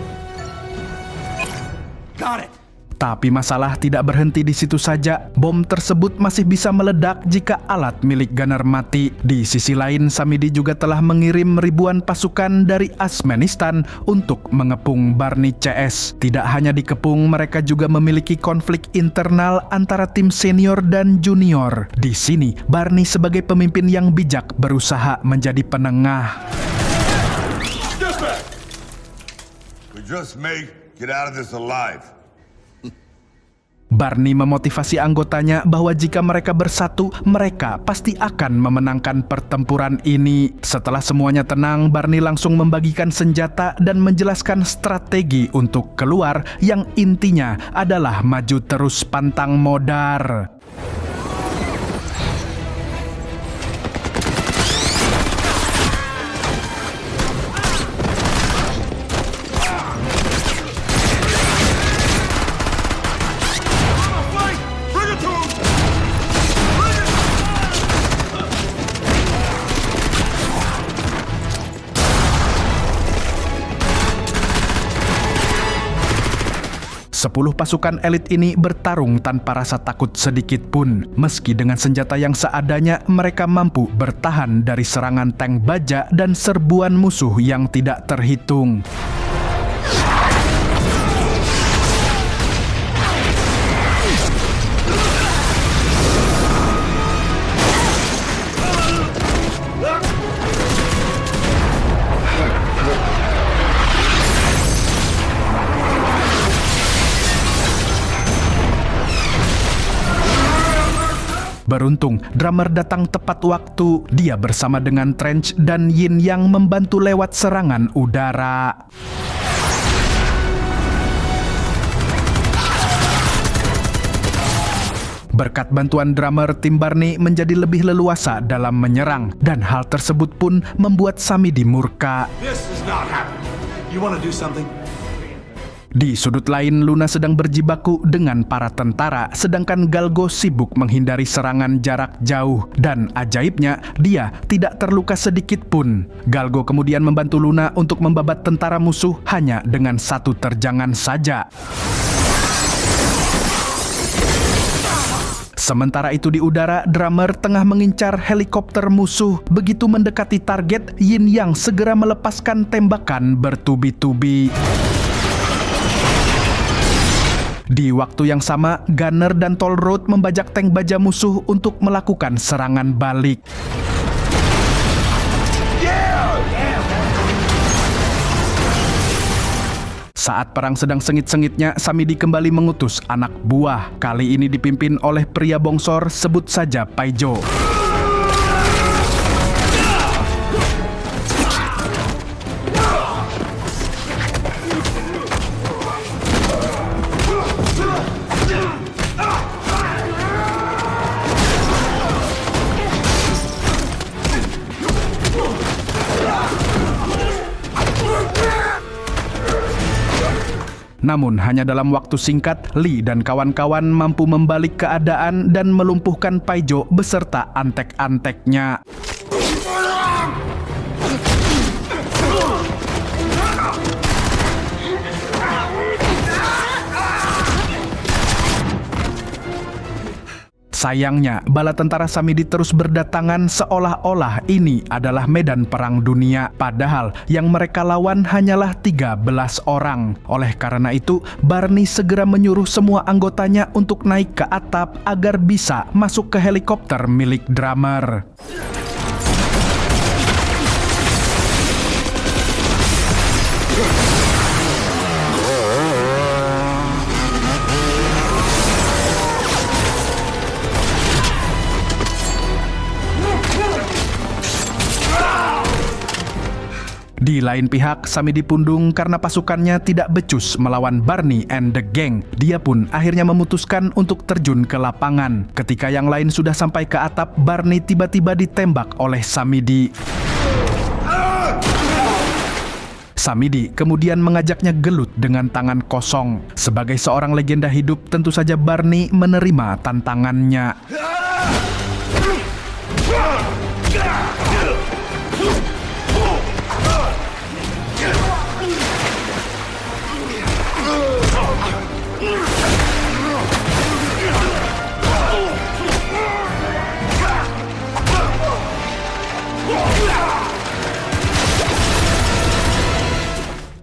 Got it. Tapi masalah tidak berhenti di situ saja. Bom tersebut masih bisa meledak jika alat milik Gunner mati. Di sisi lain, Samidi juga telah mengirim ribuan pasukan dari Asmenistan untuk mengepung Barney CS. Tidak hanya dikepung, mereka juga memiliki konflik internal antara tim senior dan junior. Di sini, Barney sebagai pemimpin yang bijak berusaha menjadi penengah. We just may get out of this alive. Barney memotivasi anggotanya bahwa jika mereka bersatu, mereka pasti akan memenangkan pertempuran ini. Setelah semuanya tenang, Barney langsung membagikan senjata dan menjelaskan strategi untuk keluar yang intinya adalah maju terus pantang modar. Sepuluh pasukan elit ini bertarung tanpa rasa takut sedikit pun. Meski dengan senjata yang seadanya, mereka mampu bertahan dari serangan tank baja dan serbuan musuh yang tidak terhitung. Beruntung, drummer datang tepat waktu. Dia bersama dengan Trench dan Yin yang membantu lewat serangan udara. Berkat bantuan drummer, tim Barney menjadi lebih leluasa dalam menyerang. Dan hal tersebut pun membuat Samidi murka. This is not happening. You want to do something? Di sudut lain, Luna sedang berjibaku dengan para tentara, sedangkan Galgo sibuk menghindari serangan jarak jauh. Dan ajaibnya, dia tidak terluka sedikit pun. Galgo kemudian membantu Luna untuk membabat tentara musuh hanya dengan satu terjangan saja. Sementara itu di udara, drummer tengah mengincar helikopter musuh. Begitu mendekati target, Yin Yang segera melepaskan tembakan bertubi-tubi. Di waktu yang sama, Gunner dan Toll Road membajak tank baja musuh untuk melakukan serangan balik. Saat perang sedang sengit-sengitnya, Samidi kembali mengutus anak buah. Kali ini dipimpin oleh pria bongsor, sebut saja Paijo. Namun hanya dalam waktu singkat, Lee dan kawan-kawan mampu membalik keadaan dan melumpuhkan Paijo beserta antek-anteknya. Sayangnya, bala tentara Samidi terus berdatangan seolah-olah ini adalah medan perang dunia. Padahal yang mereka lawan hanyalah 13 orang. Oleh karena itu, Barney segera menyuruh semua anggotanya untuk naik ke atap agar bisa masuk ke helikopter milik Drummer. Di lain pihak, Samidi pundung karena pasukannya tidak becus melawan Barney and the gang. Dia pun akhirnya memutuskan untuk terjun ke lapangan. Ketika yang lain sudah sampai ke atap, Barney tiba-tiba ditembak oleh Samidi. Samidi kemudian mengajaknya gelut dengan tangan kosong. Sebagai seorang legenda hidup, tentu saja Barney menerima tantangannya.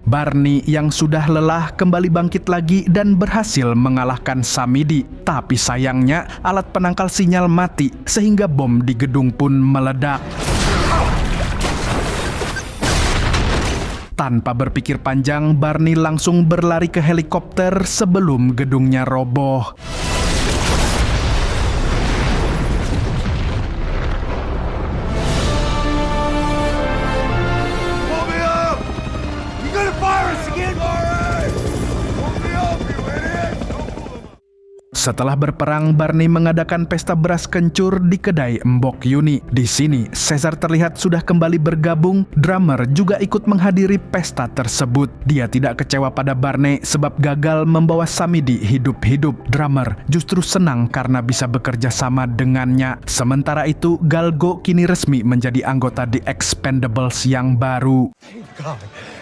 Barney yang sudah lelah kembali bangkit lagi dan berhasil mengalahkan Samidi. Tapi sayangnya alat penangkal sinyal mati sehingga bom di gedung pun meledak. Tanpa berpikir panjang, Barney langsung berlari ke helikopter sebelum gedungnya roboh. Setelah berperang, Barney mengadakan pesta beras kencur di kedai Mbok Yuni. Di sini, Caesar terlihat sudah kembali bergabung. Drummer juga ikut menghadiri pesta tersebut. Dia tidak kecewa pada Barney sebab gagal membawa Samidi hidup-hidup. Drummer justru senang karena bisa bekerja sama dengannya. Sementara itu, Galgo kini resmi menjadi anggota The Expendables yang baru. Thank God,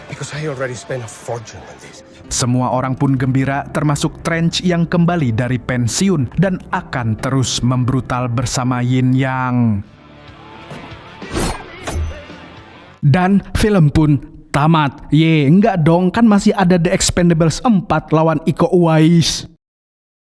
because I already spent a fortune on this. Semua orang pun gembira, termasuk Trench yang kembali dari pensiun dan akan terus membrutal bersama Yin Yang. Dan film pun tamat. Enggak dong, kan masih ada The Expendables 4 lawan Iko Uwais.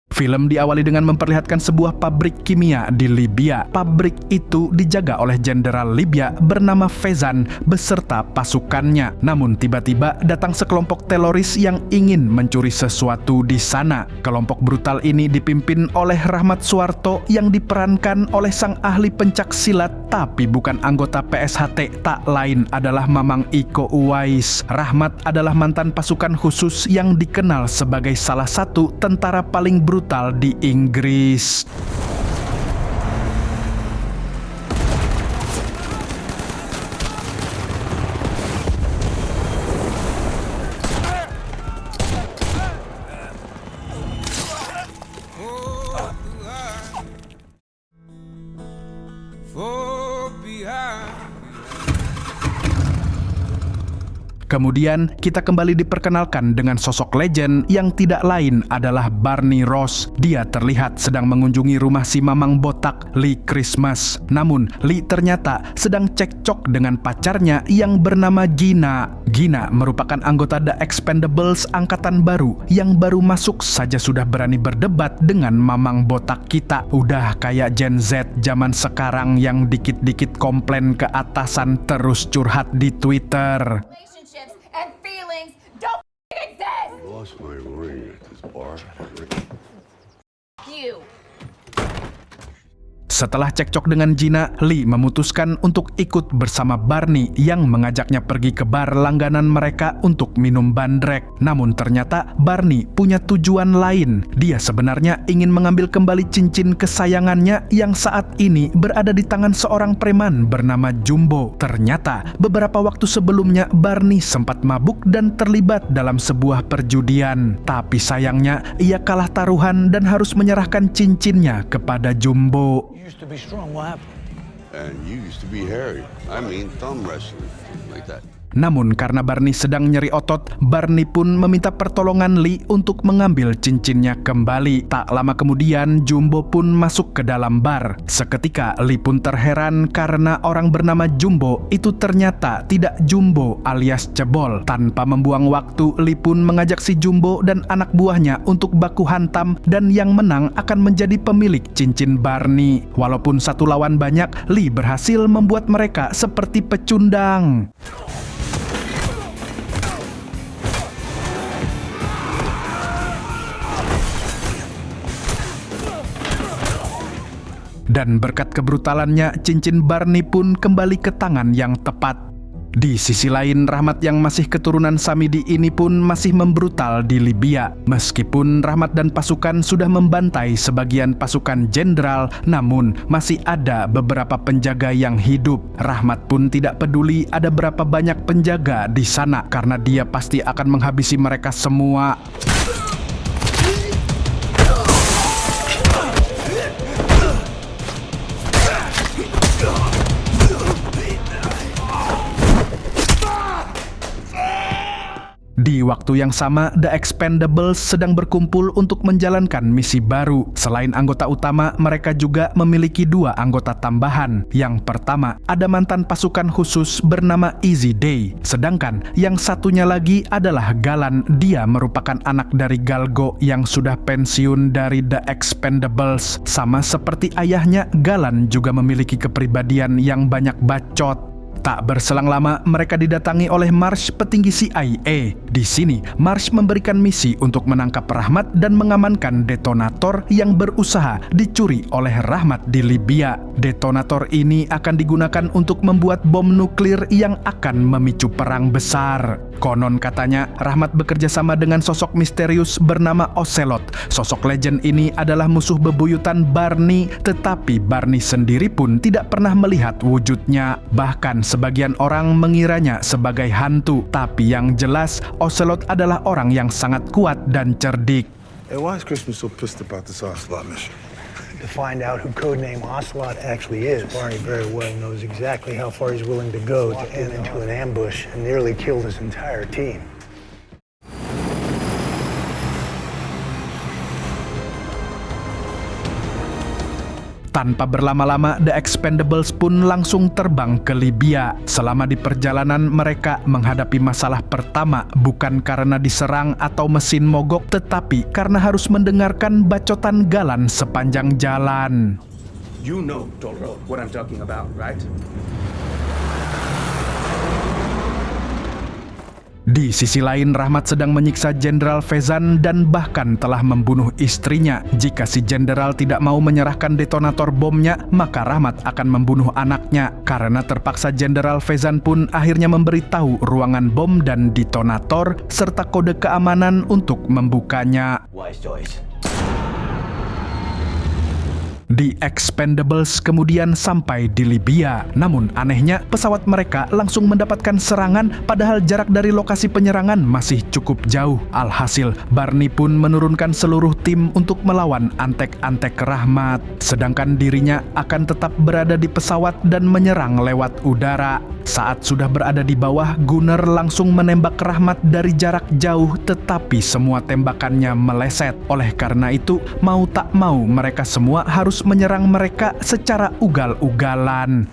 Film diawali dengan memperlihatkan sebuah pabrik kimia di Libya. Pabrik itu dijaga oleh jenderal Libya bernama Fezan beserta pasukannya. Namun tiba-tiba datang sekelompok teroris yang ingin mencuri sesuatu di sana. Kelompok brutal ini dipimpin oleh Rahmat Suwarto yang diperankan oleh sang ahli pencak silat tapi bukan anggota PSHT, tak lain adalah Mamang Iko Uwais. Rahmat adalah mantan pasukan khusus yang dikenal sebagai salah satu tentara paling brutal di Inggris. Kemudian kita kembali diperkenalkan dengan sosok legend yang tidak lain adalah Barney Ross. Dia terlihat sedang mengunjungi rumah si Mamang botak Lee Christmas. Namun Lee ternyata sedang cekcok dengan pacarnya yang bernama Gina. Gina merupakan anggota The Expendables angkatan baru yang baru masuk saja sudah berani berdebat dengan Mamang botak kita. Udah kayak Gen Z zaman sekarang yang dikit-dikit komplain ke atasan terus curhat di Twitter. And feelings don't exist. I lost my ring at this bar. You. Setelah cekcok dengan Gina, Lee memutuskan untuk ikut bersama Barney yang mengajaknya pergi ke bar langganan mereka untuk minum bandrek. Namun ternyata Barney punya tujuan lain. Dia sebenarnya ingin mengambil kembali cincin kesayangannya yang saat ini berada di tangan seorang preman bernama Jumbo. Ternyata beberapa waktu sebelumnya Barney sempat mabuk dan terlibat dalam sebuah perjudian. Tapi sayangnya ia kalah taruhan dan harus menyerahkan cincinnya kepada Jumbo. Used to be strong, what happened? And you used to be hairy. I mean, thumb wrestling, like that. Namun karena Barney sedang nyeri otot, Barney pun meminta pertolongan Lee untuk mengambil cincinnya kembali. Tak lama kemudian, Jumbo pun masuk ke dalam bar. Seketika Lee pun terheran karena orang bernama Jumbo itu ternyata tidak Jumbo alias Cebol. Tanpa membuang waktu, Lee pun mengajak si Jumbo dan anak buahnya untuk baku hantam, dan yang menang akan menjadi pemilik cincin Barney. Walaupun satu lawan banyak, Lee berhasil membuat mereka seperti pecundang. Dan berkat kebrutalannya, cincin Barney pun kembali ke tangan yang tepat. Di sisi lain, Rahmat yang masih keturunan Samidi ini pun masih membrutal di Libya. Meskipun Rahmat dan pasukan sudah membantai sebagian pasukan jenderal, namun masih ada beberapa penjaga yang hidup. Rahmat pun tidak peduli ada berapa banyak penjaga di sana, karena dia pasti akan menghabisi mereka semua. Di waktu yang sama, The Expendables sedang berkumpul untuk menjalankan misi baru. Selain anggota utama, mereka juga memiliki 2 anggota tambahan. Yang pertama, ada mantan pasukan khusus bernama Easy Day. Sedangkan yang satunya lagi adalah Galan. Dia merupakan anak dari Galgo yang sudah pensiun dari The Expendables. Sama seperti ayahnya, Galan juga memiliki kepribadian yang banyak bacot. Tak berselang lama, mereka didatangi oleh Marsh, petinggi CIA. Di sini, Marsh memberikan misi untuk menangkap Rahmat dan mengamankan detonator yang berusaha dicuri oleh Rahmat di Libya. Detonator ini akan digunakan untuk membuat bom nuklir yang akan memicu perang besar. Konon katanya, Rahmat bekerja sama dengan sosok misterius bernama Ocelot. Sosok legend ini adalah musuh bebuyutan Barney, tetapi Barney sendiri pun tidak pernah melihat wujudnya. Bahkan sebagian orang mengiranya sebagai hantu, tapi yang jelas Ocelot adalah orang yang sangat kuat dan cerdik. Hey, why is Christmas so pissed about this Ocelot mission? To find out who codename Ocelot actually is. Barney very well knows exactly how far he's willing to go to end into an ambush and nearly killed his entire team. Tanpa berlama-lama, The Expendables pun langsung terbang ke Libya. Selama di perjalanan, mereka menghadapi masalah pertama bukan karena diserang atau mesin mogok, tetapi karena harus mendengarkan bacotan Galan sepanjang jalan. You know, Toro, what I'm talking about, right? Di sisi lain, Rahmat sedang menyiksa Jenderal Vezan dan bahkan telah membunuh istrinya. Jika si Jenderal tidak mau menyerahkan detonator bomnya, maka Rahmat akan membunuh anaknya. Karena terpaksa, Jenderal Vezan pun akhirnya memberitahu ruangan bom dan detonator serta kode keamanan untuk membukanya. Wise choice. The Expendables kemudian sampai di Libya. Namun anehnya, pesawat mereka langsung mendapatkan serangan padahal jarak dari lokasi penyerangan masih cukup jauh. Alhasil, Barney pun menurunkan seluruh tim untuk melawan antek-antek Rahmat. Sedangkan dirinya akan tetap berada di pesawat dan menyerang lewat udara. Saat sudah berada di bawah, Gunner langsung menembak Rahmat dari jarak jauh, tetapi semua tembakannya meleset. Oleh karena itu, mau tak mau mereka semua harus menyerang mereka secara ugal-ugalan.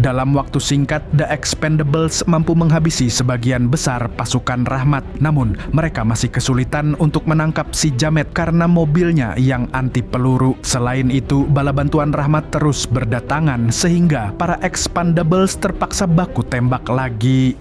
Dalam waktu singkat, The Expendables mampu menghabisi sebagian besar pasukan Rahmat. Namun, mereka masih kesulitan untuk menangkap si Jamet karena mobilnya yang anti peluru. Selain itu, bala bantuan Rahmat terus berdatangan sehingga para Expendables terpaksa baku tembak lagi.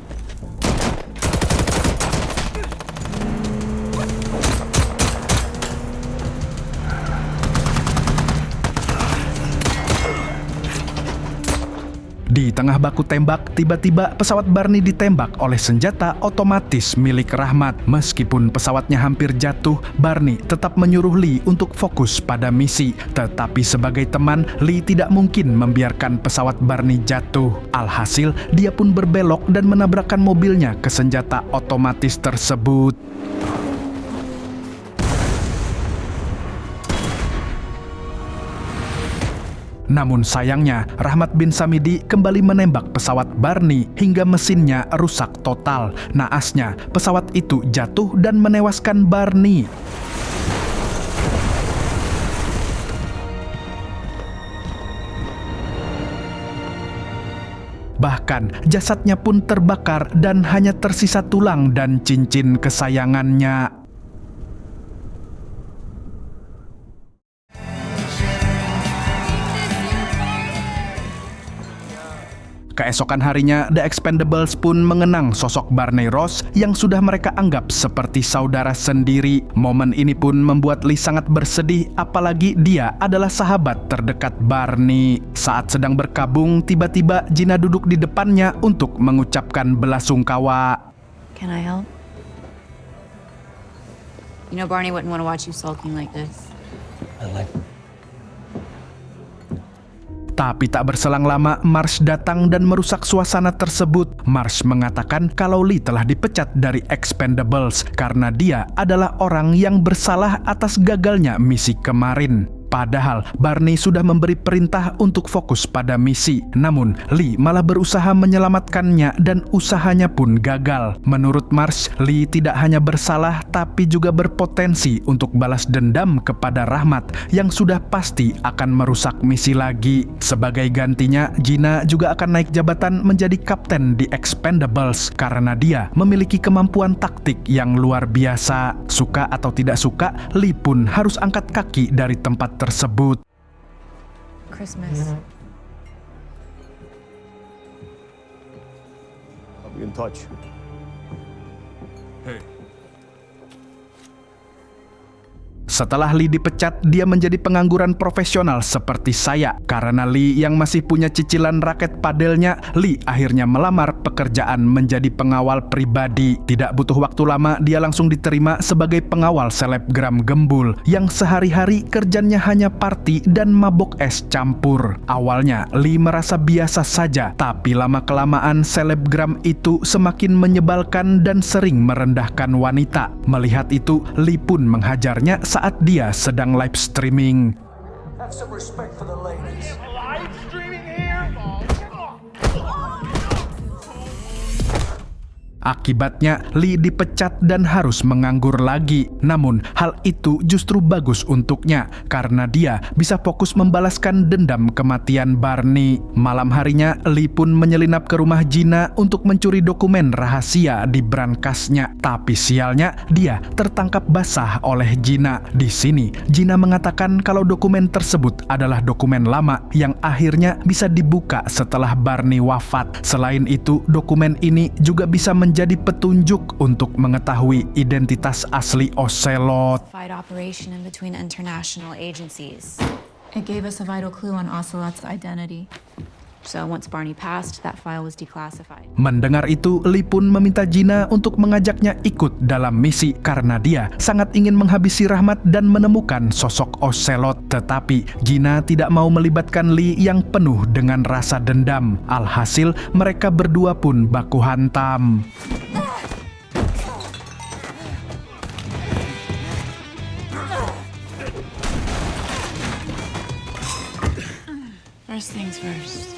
Di tengah baku tembak, tiba-tiba pesawat Barney ditembak oleh senjata otomatis milik Rahmat. Meskipun pesawatnya hampir jatuh, Barney tetap menyuruh Lee untuk fokus pada misi. Tetapi sebagai teman, Lee tidak mungkin membiarkan pesawat Barney jatuh. Alhasil, dia pun berbelok dan menabrakkan mobilnya ke senjata otomatis tersebut. Namun sayangnya, Rahmat bin Samidi kembali menembak pesawat Barney hingga mesinnya rusak total. Naasnya, pesawat itu jatuh dan menewaskan Barney. Bahkan, jasadnya pun terbakar dan hanya tersisa tulang dan cincin kesayangannya. Keesokan harinya, The Expendables pun mengenang sosok Barney Ross yang sudah mereka anggap seperti saudara sendiri. Momen ini pun membuat Lee sangat bersedih, apalagi dia adalah sahabat terdekat Barney. Saat sedang berkabung, tiba-tiba Gina duduk di depannya untuk mengucapkan belasungkawa. Can I help? You know Barney wouldn't want to watch you sulking like this. I like Tapi tak berselang lama, Marsh datang dan merusak suasana tersebut. Marsh mengatakan kalau Lee telah dipecat dari Expendables karena dia adalah orang yang bersalah atas gagalnya misi kemarin. Padahal Barney sudah memberi perintah untuk fokus pada misi. Namun Lee malah berusaha menyelamatkannya dan usahanya pun gagal. Menurut Marsh, Lee tidak hanya bersalah tapi juga berpotensi untuk balas dendam kepada Rahmat yang sudah pasti akan merusak misi lagi. Sebagai gantinya, Gina juga akan naik jabatan menjadi kapten di Expendables karena dia memiliki kemampuan taktik yang luar biasa. Suka atau tidak suka, Lee pun harus angkat kaki dari tempat tersebut. Christmas. I'll be in touch. Hey. Setelah Lee dipecat, dia menjadi pengangguran profesional seperti saya. Karena Lee yang masih punya cicilan raket padelnya, Lee akhirnya melamar pekerjaan menjadi pengawal pribadi. Tidak butuh waktu lama, dia langsung diterima sebagai pengawal selebgram gembul yang sehari-hari kerjanya hanya party dan mabok es campur. Awalnya, Lee merasa biasa saja, tapi lama-kelamaan selebgram itu semakin menyebalkan dan sering merendahkan wanita. Melihat itu, Lee pun menghajarnya saat dia sedang live streaming. Have some respect for the ladies. Live streaming here? Akibatnya, Lee dipecat dan harus menganggur lagi. Namun, hal itu justru bagus untuknya karena dia bisa fokus membalaskan dendam kematian Barney. Malam harinya, Lee pun menyelinap ke rumah Gina untuk mencuri dokumen rahasia di brankasnya. Tapi sialnya, dia tertangkap basah oleh Gina. Di sini, Gina mengatakan kalau dokumen tersebut adalah dokumen lama yang akhirnya bisa dibuka setelah Barney wafat. Selain itu, dokumen ini juga bisa menjadi petunjuk untuk mengetahui identitas asli Ocelot. Fight operation in between international agencies. It gave us a vital clue on Ocelot's identity. So once Barney passed, that file was declassified. Mendengar itu, Lee pun meminta Gina untuk mengajaknya ikut dalam misi karena dia sangat ingin menghabisi Rahmat dan menemukan sosok Ocelot. Tetapi Gina tidak mau melibatkan Lee yang penuh dengan rasa dendam. Alhasil, mereka berdua pun baku hantam. First things first.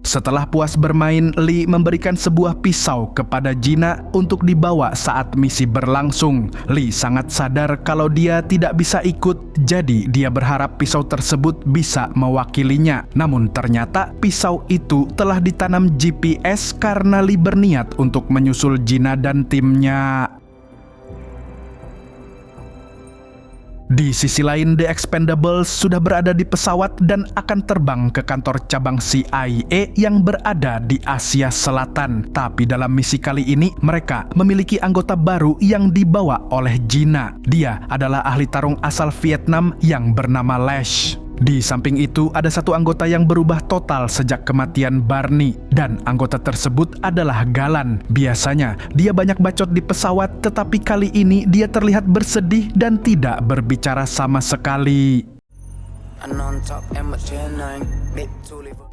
Setelah puas bermain, Lee memberikan sebuah pisau kepada Gina untuk dibawa saat misi berlangsung. Lee sangat sadar kalau dia tidak bisa ikut, jadi dia berharap pisau tersebut bisa mewakilinya. Namun ternyata pisau itu telah ditanam GPS karena Lee berniat untuk menyusul Gina dan timnya. Di sisi lain, The Expendables sudah berada di pesawat dan akan terbang ke kantor cabang CIA yang berada di Asia Selatan. Tapi dalam misi kali ini, mereka memiliki anggota baru yang dibawa oleh Gina. Dia adalah ahli tarung asal Vietnam yang bernama Lash. Di samping itu, ada satu anggota yang berubah total sejak kematian Barney, dan anggota tersebut adalah Galan. Biasanya, dia banyak bacot di pesawat, tetapi kali ini dia terlihat bersedih dan tidak berbicara sama sekali.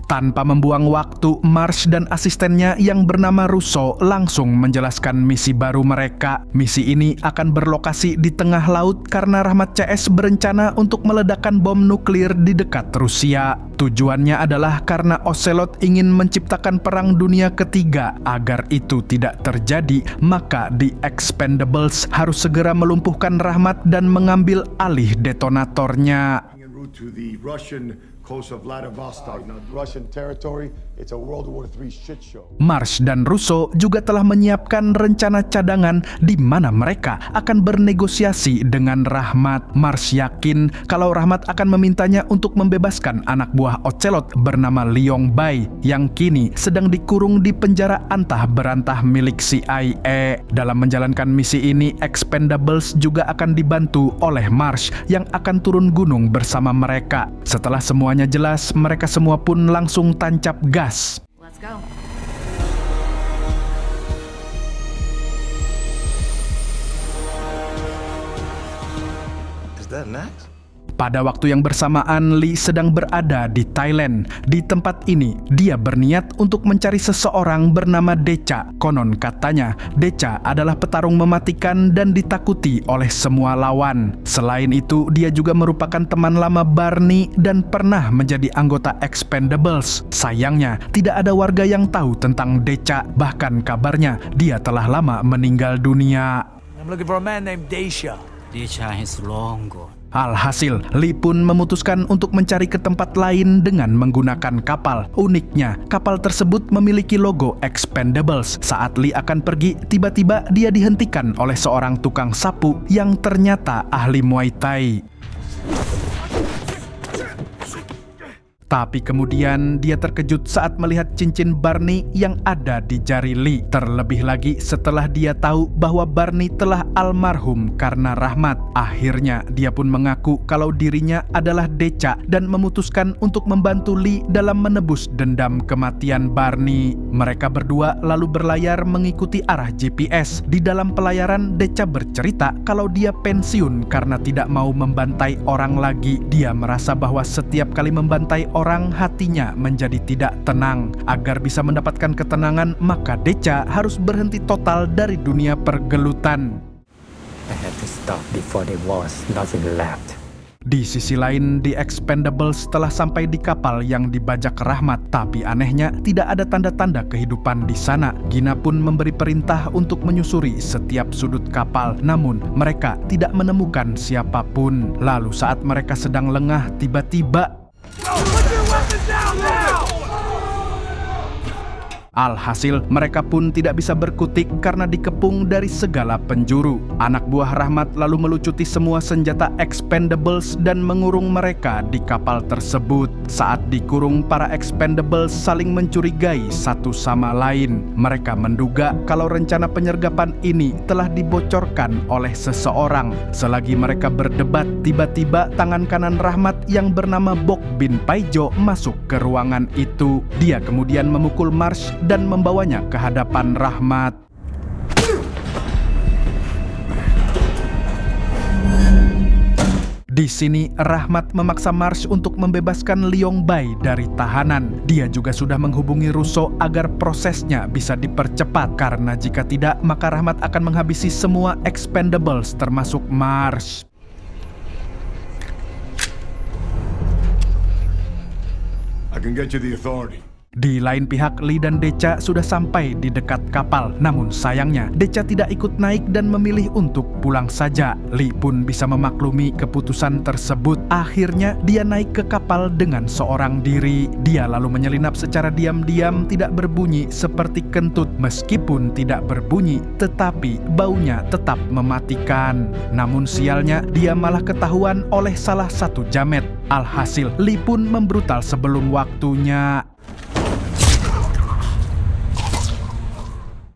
Tanpa membuang waktu, Marsh dan asistennya yang bernama Russo langsung menjelaskan misi baru mereka. Misi ini akan berlokasi di tengah laut karena Rahmat CS berencana untuk meledakkan bom nuklir di dekat Rusia. Tujuannya adalah karena Ocelot ingin menciptakan perang dunia ketiga. Agar itu tidak terjadi, maka The Expendables harus segera melumpuhkan Rahmat dan mengambil alih detonatornya. To the Russian coast of Vladivostok, now Russian territory. It's a World War III shit show. Marsh dan Russo juga telah menyiapkan rencana cadangan di mana mereka akan bernegosiasi dengan Rahmat. Marsh yakin kalau Rahmat akan memintanya untuk membebaskan anak buah Ocelot bernama Liong Bai yang kini sedang dikurung di penjara antah berantah milik CIA. Dalam menjalankan misi ini, Expendables juga akan dibantu oleh Marsh yang akan turun gunung bersama mereka. Setelah semuanya jelas, mereka semua pun langsung tancap gas. Let's go. Is that next? Pada waktu yang bersamaan, Lee sedang berada di Thailand. Di tempat ini, dia berniat untuk mencari seseorang bernama Decha. Konon katanya, Decha adalah petarung mematikan dan ditakuti oleh semua lawan. Selain itu, dia juga merupakan teman lama Barney dan pernah menjadi anggota Expendables. Sayangnya, tidak ada warga yang tahu tentang Decha. Bahkan kabarnya, dia telah lama meninggal dunia. I'm looking for a man named Decha. Decha is long gone. Alhasil, Lee pun memutuskan untuk mencari ke tempat lain dengan menggunakan kapal. Uniknya, kapal tersebut memiliki logo Expendables. Saat Lee akan pergi, tiba-tiba dia dihentikan oleh seorang tukang sapu yang ternyata ahli Muay Thai. Tapi kemudian dia terkejut saat melihat cincin Barney yang ada di jari Lee. Terlebih lagi setelah dia tahu bahwa Barney telah almarhum karena Rahmat. Akhirnya dia pun mengaku kalau dirinya adalah Decha dan memutuskan untuk membantu Lee dalam menebus dendam kematian Barney. Mereka berdua lalu berlayar mengikuti arah GPS. Di dalam pelayaran, Decha bercerita kalau dia pensiun karena tidak mau membantai orang lagi. Dia merasa bahwa setiap kali membantai orang, hatinya menjadi tidak tenang. Agar bisa mendapatkan ketenangan, maka Decha harus berhenti total dari dunia pergelutan. I had to stop before there was nothing left. Di sisi lain, The Expendables telah sampai di kapal yang dibajak Rahmat. Tapi anehnya, tidak ada tanda-tanda kehidupan di sana. Gina pun memberi perintah untuk menyusuri setiap sudut kapal. Namun, mereka tidak menemukan siapapun. Lalu saat mereka sedang lengah, tiba-tiba alhasil, mereka pun tidak bisa berkutik karena dikepung dari segala penjuru. Anak buah Rahmat lalu melucuti semua senjata Expendables dan mengurung mereka di kapal tersebut. Saat dikurung, para Expendables saling mencurigai satu sama lain. Mereka menduga kalau rencana penyergapan ini telah dibocorkan oleh seseorang. Selagi mereka berdebat, tiba-tiba tangan kanan Rahmat yang bernama Bok Bin Paijo masuk ke ruangan itu. Dia kemudian memukul Marsh dan membawanya ke hadapan Rahmat. Di sini, Rahmat memaksa Marsh untuk membebaskan Liong Bai dari tahanan. Dia juga sudah menghubungi Russo agar prosesnya bisa dipercepat, karena jika tidak, maka Rahmat akan menghabisi semua Expendables termasuk Marsh. I can get you the authority. Di lain pihak, Lee dan Decha sudah sampai di dekat kapal. Namun sayangnya, Decha tidak ikut naik dan memilih untuk pulang saja. Lee pun bisa memaklumi keputusan tersebut. Akhirnya, dia naik ke kapal dengan seorang diri. Dia lalu menyelinap secara diam-diam, tidak berbunyi seperti kentut. Meskipun tidak berbunyi, tetapi baunya tetap mematikan. Namun sialnya, dia malah ketahuan oleh salah satu jamet. Alhasil, Lee pun membrutal sebelum waktunya.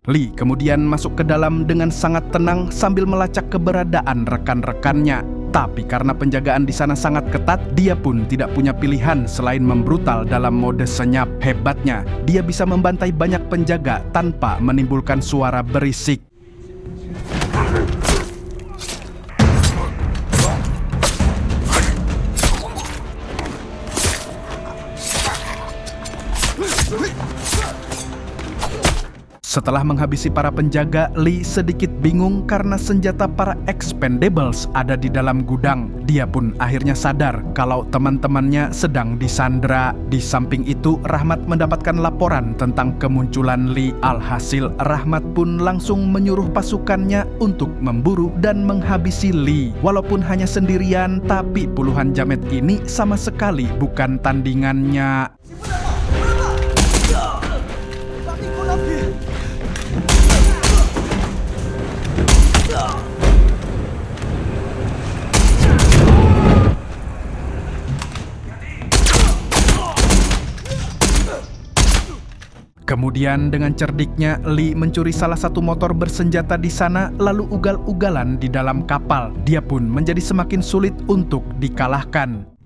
Lee kemudian masuk ke dalam dengan sangat tenang sambil melacak keberadaan rekan-rekannya. Tapi karena penjagaan di sana sangat ketat, dia pun tidak punya pilihan selain membrutal dalam mode senyap. Hebatnya, dia bisa membantai banyak penjaga tanpa menimbulkan suara berisik. Setelah menghabisi para penjaga, Lee sedikit bingung karena senjata para expendables ada di dalam gudang. Dia pun akhirnya sadar kalau teman-temannya sedang disandra. Di samping itu, Rahmat mendapatkan laporan tentang kemunculan Lee. Alhasil, Rahmat pun langsung menyuruh pasukannya untuk memburu dan menghabisi Lee. Walaupun hanya sendirian, tapi puluhan jamet ini sama sekali bukan tandingannya. Kemudian dengan cerdiknya, Lee mencuri salah satu motor bersenjata di sana lalu ugal-ugalan di dalam kapal. Dia pun menjadi semakin sulit untuk dikalahkan.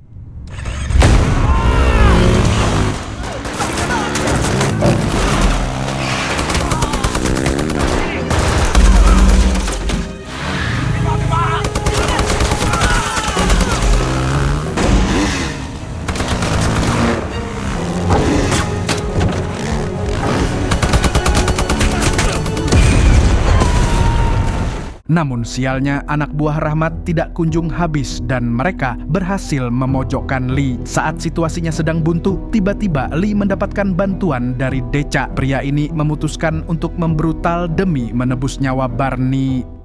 Namun sialnya, anak buah Rahmat tidak kunjung habis dan mereka berhasil memojokkan Lee. Saat situasinya sedang buntu, tiba-tiba Lee mendapatkan bantuan dari Decha. Pria ini memutuskan untuk membrutal demi menebus nyawa Barney.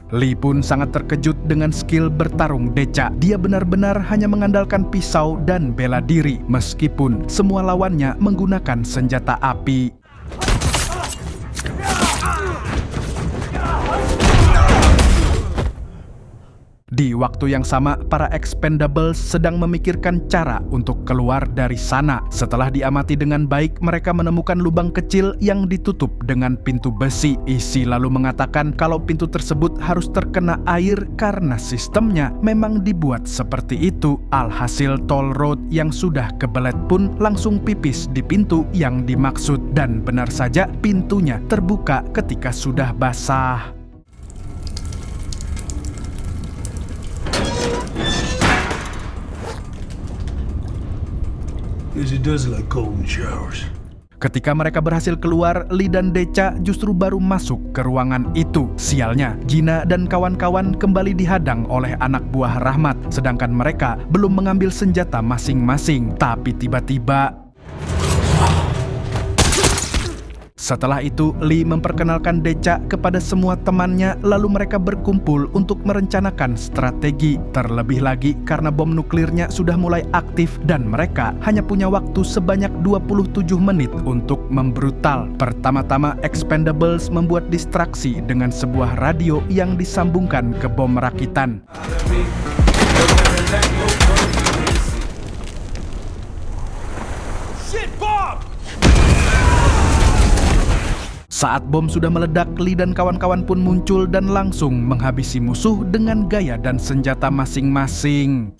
Lee pun sangat terkejut dengan skill bertarung Decha. Dia benar-benar hanya mengandalkan pisau dan bela diri, meskipun semua lawannya menggunakan senjata api. Di waktu yang sama, para expendables sedang memikirkan cara untuk keluar dari sana. Setelah diamati dengan baik, mereka menemukan lubang kecil yang ditutup dengan pintu besi. Isi lalu mengatakan kalau pintu tersebut harus terkena air karena sistemnya memang dibuat seperti itu. Alhasil, toll road yang sudah kebelet pun langsung pipis di pintu yang dimaksud. Dan benar saja, pintunya terbuka ketika sudah basah. Ketika mereka berhasil keluar, Lee dan Decha justru baru masuk ke ruangan itu. Sialnya, Gina dan kawan-kawan kembali dihadang oleh anak buah Rahmat, sedangkan mereka belum mengambil senjata masing-masing. Tapi tiba-tiba, setelah itu, Lee memperkenalkan Decha kepada semua temannya, lalu mereka berkumpul untuk merencanakan strategi. Terlebih lagi karena bom nuklirnya sudah mulai aktif dan mereka hanya punya waktu sebanyak 27 menit untuk membrutal. Pertama-tama, expendables membuat distraksi dengan sebuah radio yang disambungkan ke bom rakitan. Saat bom sudah meledak, Lee dan kawan-kawan pun muncul dan langsung menghabisi musuh dengan gaya dan senjata masing-masing.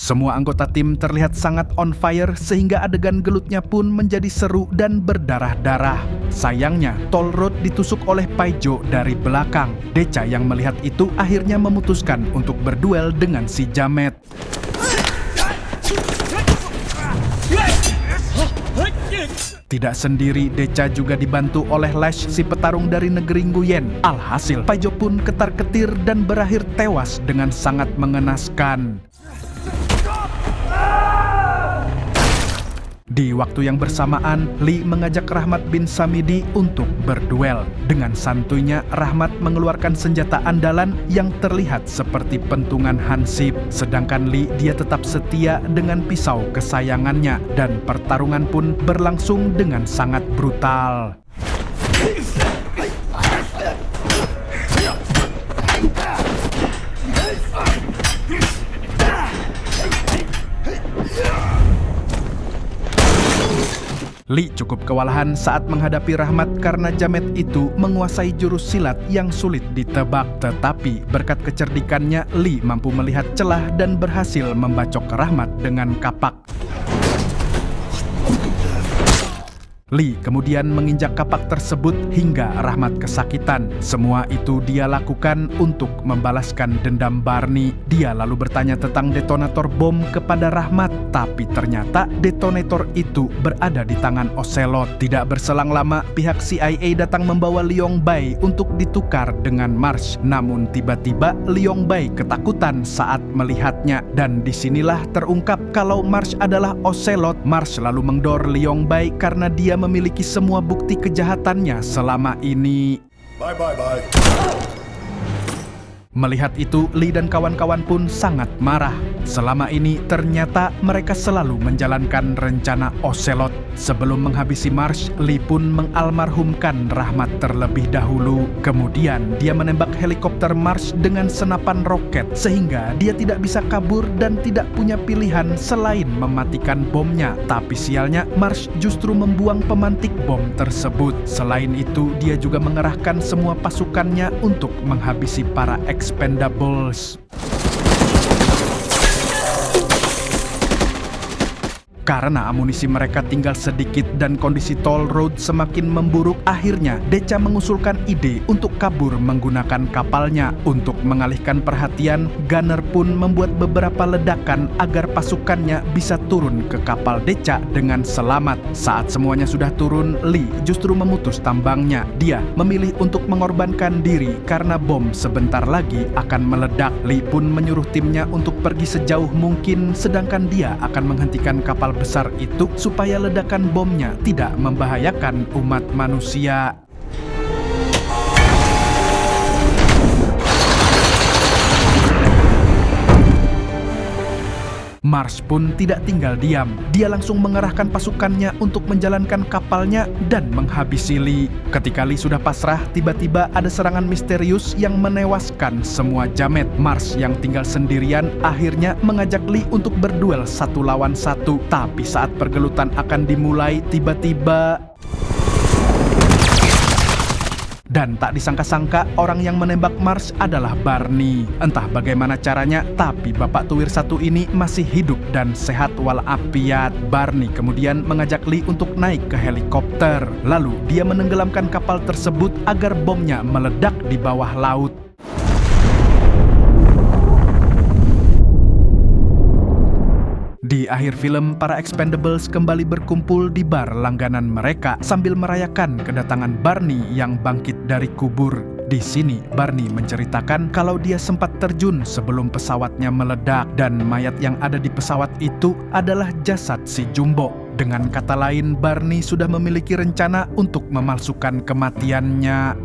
Semua anggota tim terlihat sangat on fire sehingga adegan gelutnya pun menjadi seru dan berdarah-darah. Sayangnya, Toll Road ditusuk oleh Paijo dari belakang. Decha yang melihat itu akhirnya memutuskan untuk berduel dengan si Jamet. Tidak sendiri, Decha juga dibantu oleh Lash, si petarung dari negeri Nguyen. Alhasil, Paijo pun ketar-ketir dan berakhir tewas dengan sangat mengenaskan. Di waktu yang bersamaan, Lee mengajak Rahmat bin Samidi untuk berduel. Dengan santuinya, Rahmat mengeluarkan senjata andalan yang terlihat seperti pentungan hansip. Sedangkan Lee, dia tetap setia dengan pisau kesayangannya. Dan pertarungan pun berlangsung dengan sangat brutal. Lee cukup kewalahan saat menghadapi Rahmat karena Jamet itu menguasai jurus silat yang sulit ditebak. Tetapi berkat kecerdikannya, Lee mampu melihat celah dan berhasil membacok Rahmat dengan kapak. Lee kemudian menginjak kapak tersebut hingga Rahmat kesakitan. Semua itu dia lakukan untuk membalaskan dendam Barney. Dia lalu bertanya tentang detonator bom kepada Rahmat, tapi ternyata detonator itu berada di tangan Ocelot. Tidak berselang lama, pihak CIA datang membawa Liong Bai untuk ditukar dengan Marsh. Namun tiba-tiba Liong Bai ketakutan saat melihatnya, dan disinilah terungkap kalau Marsh adalah Ocelot. Marsh lalu mengdor Liong Bai karena dia memiliki semua bukti kejahatannya selama ini. Bye. Melihat itu, Lee dan kawan-kawan pun sangat marah. Selama ini ternyata mereka selalu menjalankan rencana Ocelot. Sebelum menghabisi Marsh, Lee pun mengalmarhumkan Rahmat terlebih dahulu. Kemudian dia menembak helikopter Marsh dengan senapan roket sehingga dia tidak bisa kabur dan tidak punya pilihan selain mematikan bomnya. Tapi sialnya, Marsh justru membuang pemantik bom tersebut. Selain itu, dia juga mengerahkan semua pasukannya untuk menghabisi para Expendables. Karena amunisi mereka tinggal sedikit dan kondisi Toll Road semakin memburuk, akhirnya Decha mengusulkan ide untuk kabur menggunakan kapalnya. Untuk mengalihkan perhatian, Gunner pun membuat beberapa ledakan agar pasukannya bisa turun ke kapal Decha dengan selamat. Saat semuanya sudah turun, Lee justru memutus tambangnya. Dia memilih untuk mengorbankan diri karena bom sebentar lagi akan meledak. Lee pun menyuruh timnya untuk pergi sejauh mungkin, sedangkan dia akan menghentikan kapal besar itu supaya ledakan bomnya tidak membahayakan umat manusia. Marsh pun tidak tinggal diam. Dia langsung mengerahkan pasukannya untuk menjalankan kapalnya dan menghabisi Lee. Ketika Lee sudah pasrah, tiba-tiba ada serangan misterius yang menewaskan semua Jamet. Marsh yang tinggal sendirian akhirnya mengajak Lee untuk berduel 1 lawan 1. Tapi saat pergelutan akan dimulai, tiba-tiba dan tak disangka-sangka orang yang menembak Marsh adalah Barney. Entah bagaimana caranya, tapi bapak tuwir satu ini masih hidup dan sehat walafiat. Barney kemudian mengajak Lee untuk naik ke helikopter. Lalu dia menenggelamkan kapal tersebut agar bomnya meledak di bawah laut. Di akhir film, para Expendables kembali berkumpul di bar langganan mereka sambil merayakan kedatangan Barney yang bangkit dari kubur. Di sini, Barney menceritakan kalau dia sempat terjun sebelum pesawatnya meledak dan mayat yang ada di pesawat itu adalah jasad si Jumbo. Dengan kata lain, Barney sudah memiliki rencana untuk memalsukan kematiannya.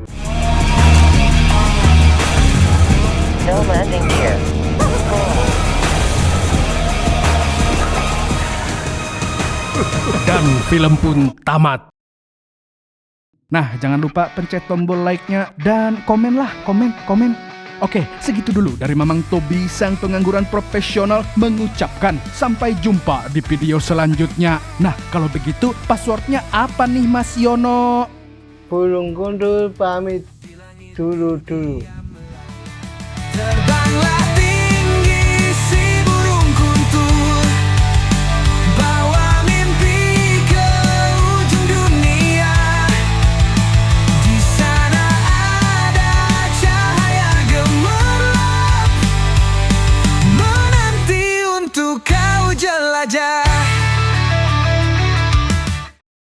No landing here. Dan film pun tamat. Nah, jangan lupa pencet tombol like-nya dan komen lah, komen. Oke, segitu dulu dari Mamang Tobi, sang pengangguran profesional, mengucapkan sampai jumpa di video selanjutnya. Nah, kalau begitu passwordnya apa nih Mas Yono? Pulung gundul pamit dulu.